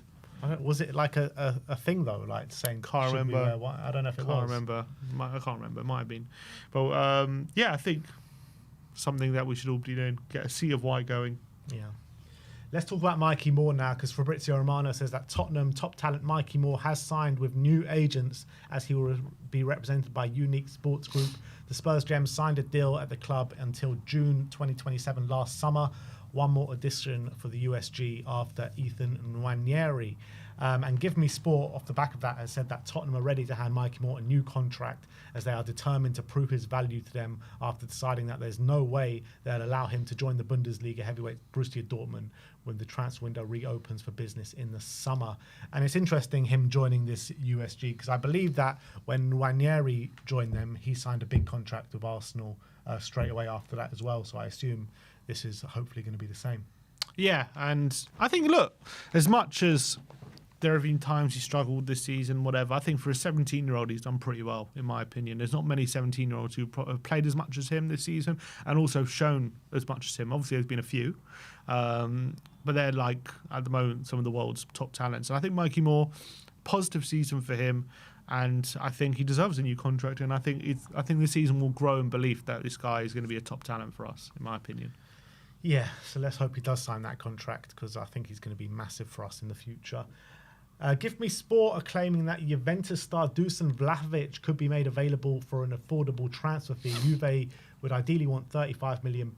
Was it like a thing though, like saying? Can't remember. I don't know if it was. I can't remember. It might have been. But yeah, I think something that we should all be doing. Get a sea of white going. Yeah. Let's talk about Mikey Moore now, because Fabrizio Romano says that Tottenham top talent Mikey Moore has signed with new agents as he will be represented by Unique Sports Group. The Spurs Gems signed a deal at the club until June 2027 last summer. One more addition for the USG after Ethan Nwaneri. And Give Me Sport, off the back of that, has said that Tottenham are ready to hand Mikey Moore a new contract as they are determined to prove his value to them after deciding that there's no way they'll allow him to join the Bundesliga heavyweight Borussia Dortmund when the transfer window reopens for business in the summer. And it's interesting him joining this USG, because I believe that when Nwaneri joined them, he signed a big contract with Arsenal straight away after that as well. So I assume this is hopefully going to be the same. Yeah, and I think, look, as much as there have been times he struggled this season, whatever, I think for a 17-year-old, he's done pretty well, in my opinion. There's not many 17-year-olds who have played as much as him this season and also shown as much as him. Obviously, there's been a few, but they're, like, at the moment, some of the world's top talents. And I think Mikey Moore, positive season for him, and I think he deserves a new contract, and I think this season will grow in belief that this guy is going to be a top talent for us, in my opinion. Yeah, so let's hope he does sign that contract, because I think he's going to be massive for us in the future. Give Me Sport are claiming that Juventus star Dusan Vlahovic could be made available for an affordable transfer fee. Juve would ideally want £35 million,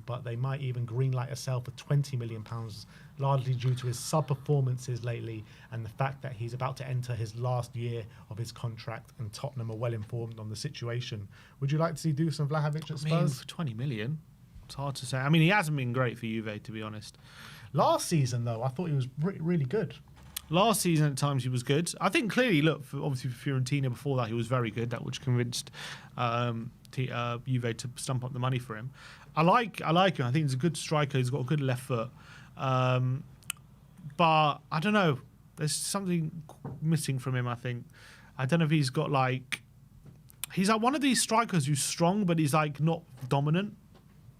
but they might even greenlight a sale for £20 million, largely due to his sub-performances lately and the fact that he's about to enter his last year of his contract, and Tottenham are well informed on the situation. Would you like to see Dusan Vlahovic at Spurs? I mean, for 20 million, it's hard to say. I mean, he hasn't been great for Juve, to be honest. Last season, though, I thought he was really good. Last season, at times, he was good. I think clearly, look, obviously for Fiorentina before that, he was very good. That which convinced Juve to stump up the money for him. I like him. I think he's a good striker. He's got a good left foot. But I don't know. There's something missing from him, I think. I don't know if he's got like... He's like one of these strikers who's strong, but he's like not dominant.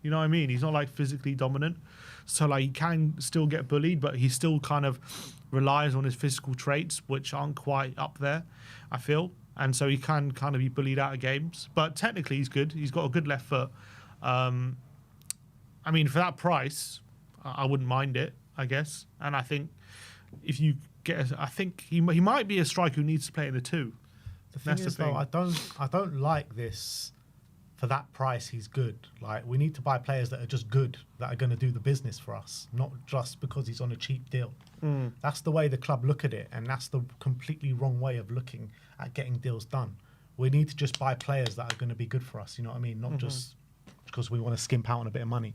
You know what I mean? He's not like physically dominant. So like he can still get bullied, but he still kind of relies on his physical traits, which aren't quite up there, I feel. And so he can kind of be bullied out of games. But technically he's good. He's got a good left foot. I mean, for that price, I wouldn't mind it, I guess. And I think if you I think he might be a striker who needs to play in the two. The thing is, though, I don't like this. For that price, he's good. Like, we need to buy players that are just good, that are going to do the business for us, not just because he's on a cheap deal. That's the way the club look at it, and that's the completely wrong way of looking at getting deals done. We need to just buy players that are going to be good for us, you know what I mean? Not just because we want to skimp out on a bit of money.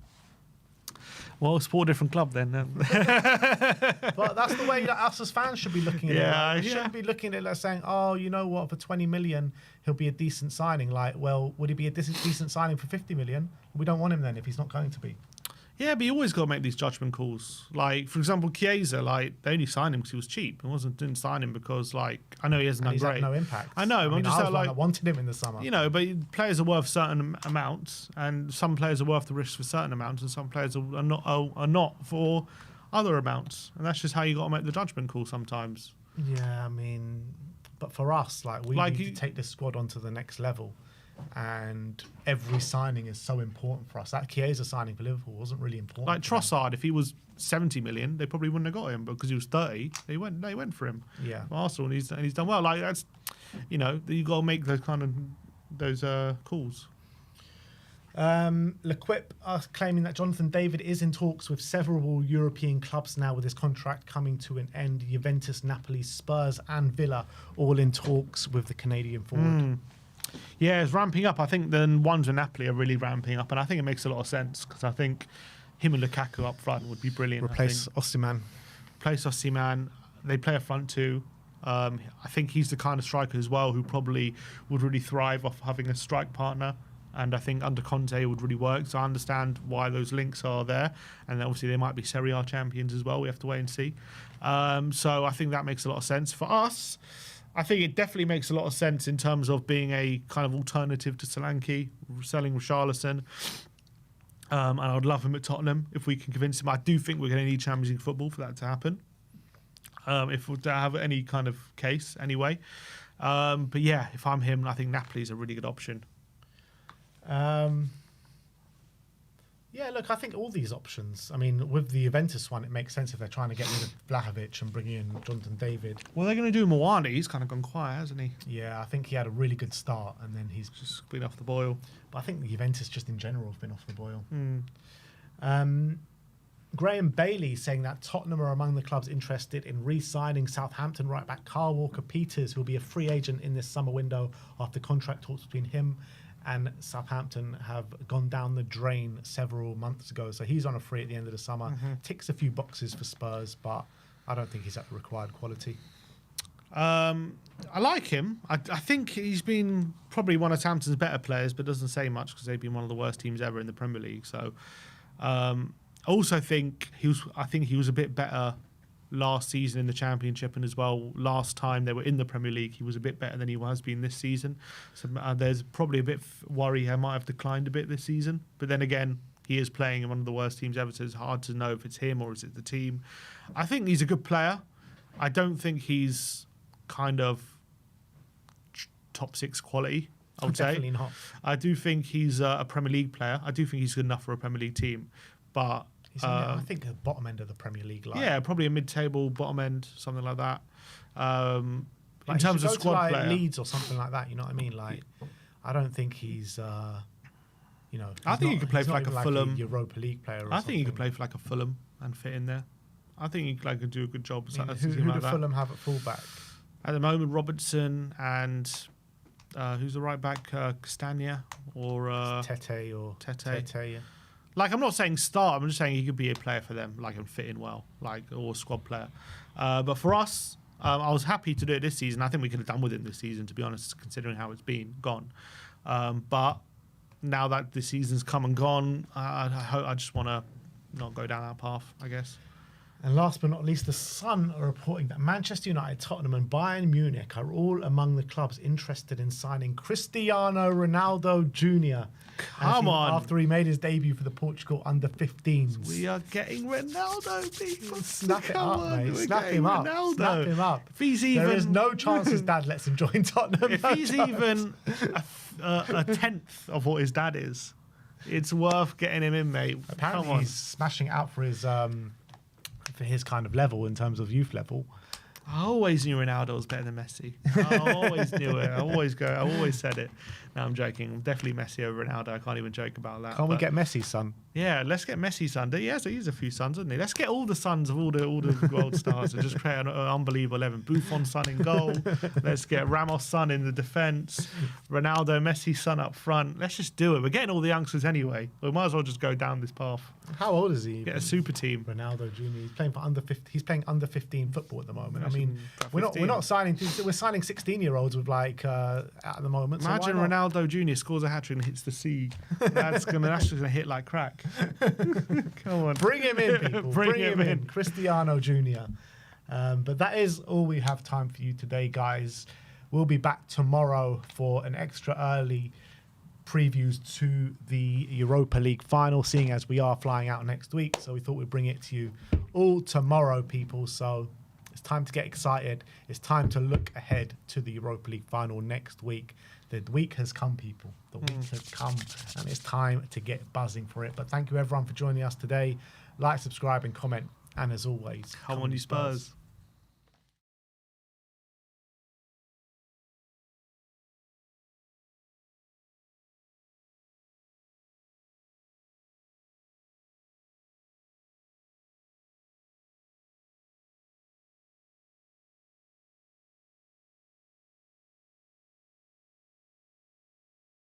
Well, support a different club then. But that's the way that us as fans should be looking at it. Like, we shouldn't be looking at it like saying, oh, you know what, for 20 million, he'll be a decent signing. Like, well, would he be a decent signing for 50 million? We don't want him then if he's not going to be. Yeah, but you always got to make these judgment calls. Like, for example, Chiesa, like, they only signed him because he was cheap. Didn't sign him because, like, I know he hasn't done great. He's had no impact. I know. I was like, I wanted him in the summer. You know, but players are worth certain amounts, and some players are worth the risk for certain amounts, and some players are not for other amounts. And that's just how you got to make the judgment call sometimes. Yeah, I mean, but for us, like, we need to take this squad onto the next level. And every signing is so important for us. That Chiesa signing for Liverpool wasn't really important. Like Trossard, if he was 70 million, they probably wouldn't have got him, but because he was 30, they went for him. Yeah, Arsenal, and he's done well. Like, that's, you know, you got to make those kind of calls. L'Equipe are claiming that Jonathan David is in talks with several European clubs now, with his contract coming to an end. Juventus, Napoli, Spurs, and Villa all in talks with the Canadian forward. Yeah, it's ramping up. I think the ones with Napoli are really ramping up, and I think it makes a lot of sense because I think him and Lukaku up front would be brilliant. Replace Osimhen. Replace Osimhen. They play a front two. I think he's the kind of striker as well who probably would really thrive off having a strike partner, and I think under Conte it would really work. So I understand why those links are there, and obviously they might be Serie A champions as well. We have to wait and see. So I think that makes a lot of sense for us. I think it definitely makes a lot of sense in terms of being a kind of alternative to Solanke, selling Richarlison. And I would love him at Tottenham if we can convince him. I do think we're going to need Champions League football for that to happen. If we have any kind of case, anyway. But yeah, if I'm him, I think Napoli is a really good option. Yeah, look, I think all these options. I mean, with the Juventus one, it makes sense if they're trying to get rid of Vlahovic and bring in Jonathan David. Well, they're going to do Moani. He's kind of gone quiet, hasn't he? Yeah, I think he had a really good start, and then he's just been off the boil. But I think the Juventus just in general have been off the boil. Graham Bailey saying that Tottenham are among the clubs interested in re-signing Southampton right back Kyle Walker-Peters, who will be a free agent in this summer window after contract talks between him and Southampton have gone down the drain several months ago. So he's on a free at the end of the summer. Ticks a few boxes for Spurs, but I don't think he's at the required quality. I like him. I think he's been probably one of Southampton's better players, but doesn't say much because they've been one of the worst teams ever in the Premier League. So I also think he was a bit better last season in the Championship, and as well last time they were in the Premier League he was a bit better than he has been this season. So there's probably a bit worry he might have declined a bit this season, but then again he is playing in one of the worst teams ever, so it's hard to know if it's him or is it the team. I think he's a good player. I don't think he's kind of top 6 quality, I would Definitely say. not. I do think he's a Premier League player. I do think he's good enough for a Premier League team, but he's I think the bottom end of the Premier League. Yeah, probably a mid-table, bottom end, something like that. In terms of squad to, player, Leeds or something like that. You know what I mean? Like, I don't think he's. You know, I think he could play for like a Fulham Europa League player. I think he could play for like a Fulham and fit in there. I think he could do a good job. Who do Fulham have at fullback? At the moment, Robertson and who's the right back? Castagna or Tete or Tete. Yeah. Like, I'm not saying start. I'm just saying he could be a player for them, like, and fit in well, like, or a squad player. But for us, I was happy to do it this season. I think we could have done with it this season, to be honest, considering how it's been gone. But now that the season's come and gone, I just want to not go down that path, I guess. And last but not least, the Sun are reporting that Manchester United, Tottenham and Bayern Munich are all among the clubs interested in signing Cristiano Ronaldo Jr. Come on. After he made his debut for the Portugal under-15s. We are getting Ronaldo, people. Snap it up, mate. Snap him up. Ronaldo. Snap him up. If he's even, there is no chance his dad lets him join Tottenham. If he's even a tenth of what his dad is, it's worth getting him in, mate. Apparently he's smashing it out for his kind of level in terms of youth level. I always knew Ronaldo was better than Messi. I always knew it. I always said it. No, I'm joking. Definitely Messi over Ronaldo. I can't even joke about that. Can't we get Messi's son? Yeah, let's get Messi's son. Yeah, so he's a few sons, isn't he? Let's get all the sons of all the world stars and just create an unbelievable 11. Buffon's son in goal. Let's get Ramos' son in the defence. Ronaldo, Messi's son up front. Let's just do it. We're getting all the youngsters anyway. We might as well just go down this path. How old is he? Get a super team. Ronaldo Jr. He's playing for under 50. He's playing under 15 football at the moment. I mean, we're not 15. signing. We're signing 16-year-olds with like at the moment. Imagine so Ronaldo Jr. scores a hat trick and hits the sea. That's just gonna hit like crack. Come on, bring him in, people. Bring him in. Cristiano Jr. But that is all we have time for you today, guys. We'll be back tomorrow for an extra early previews to the Europa League final, seeing as we are flying out next week. So we thought we'd bring it to you all tomorrow, people. So it's time to get excited. It's time to look ahead to the Europa League final next week. The week has come, people. The week has come, and it's time to get buzzing for it. But thank you, everyone, for joining us today. Like, subscribe, and comment. And as always, come on, you Spurs.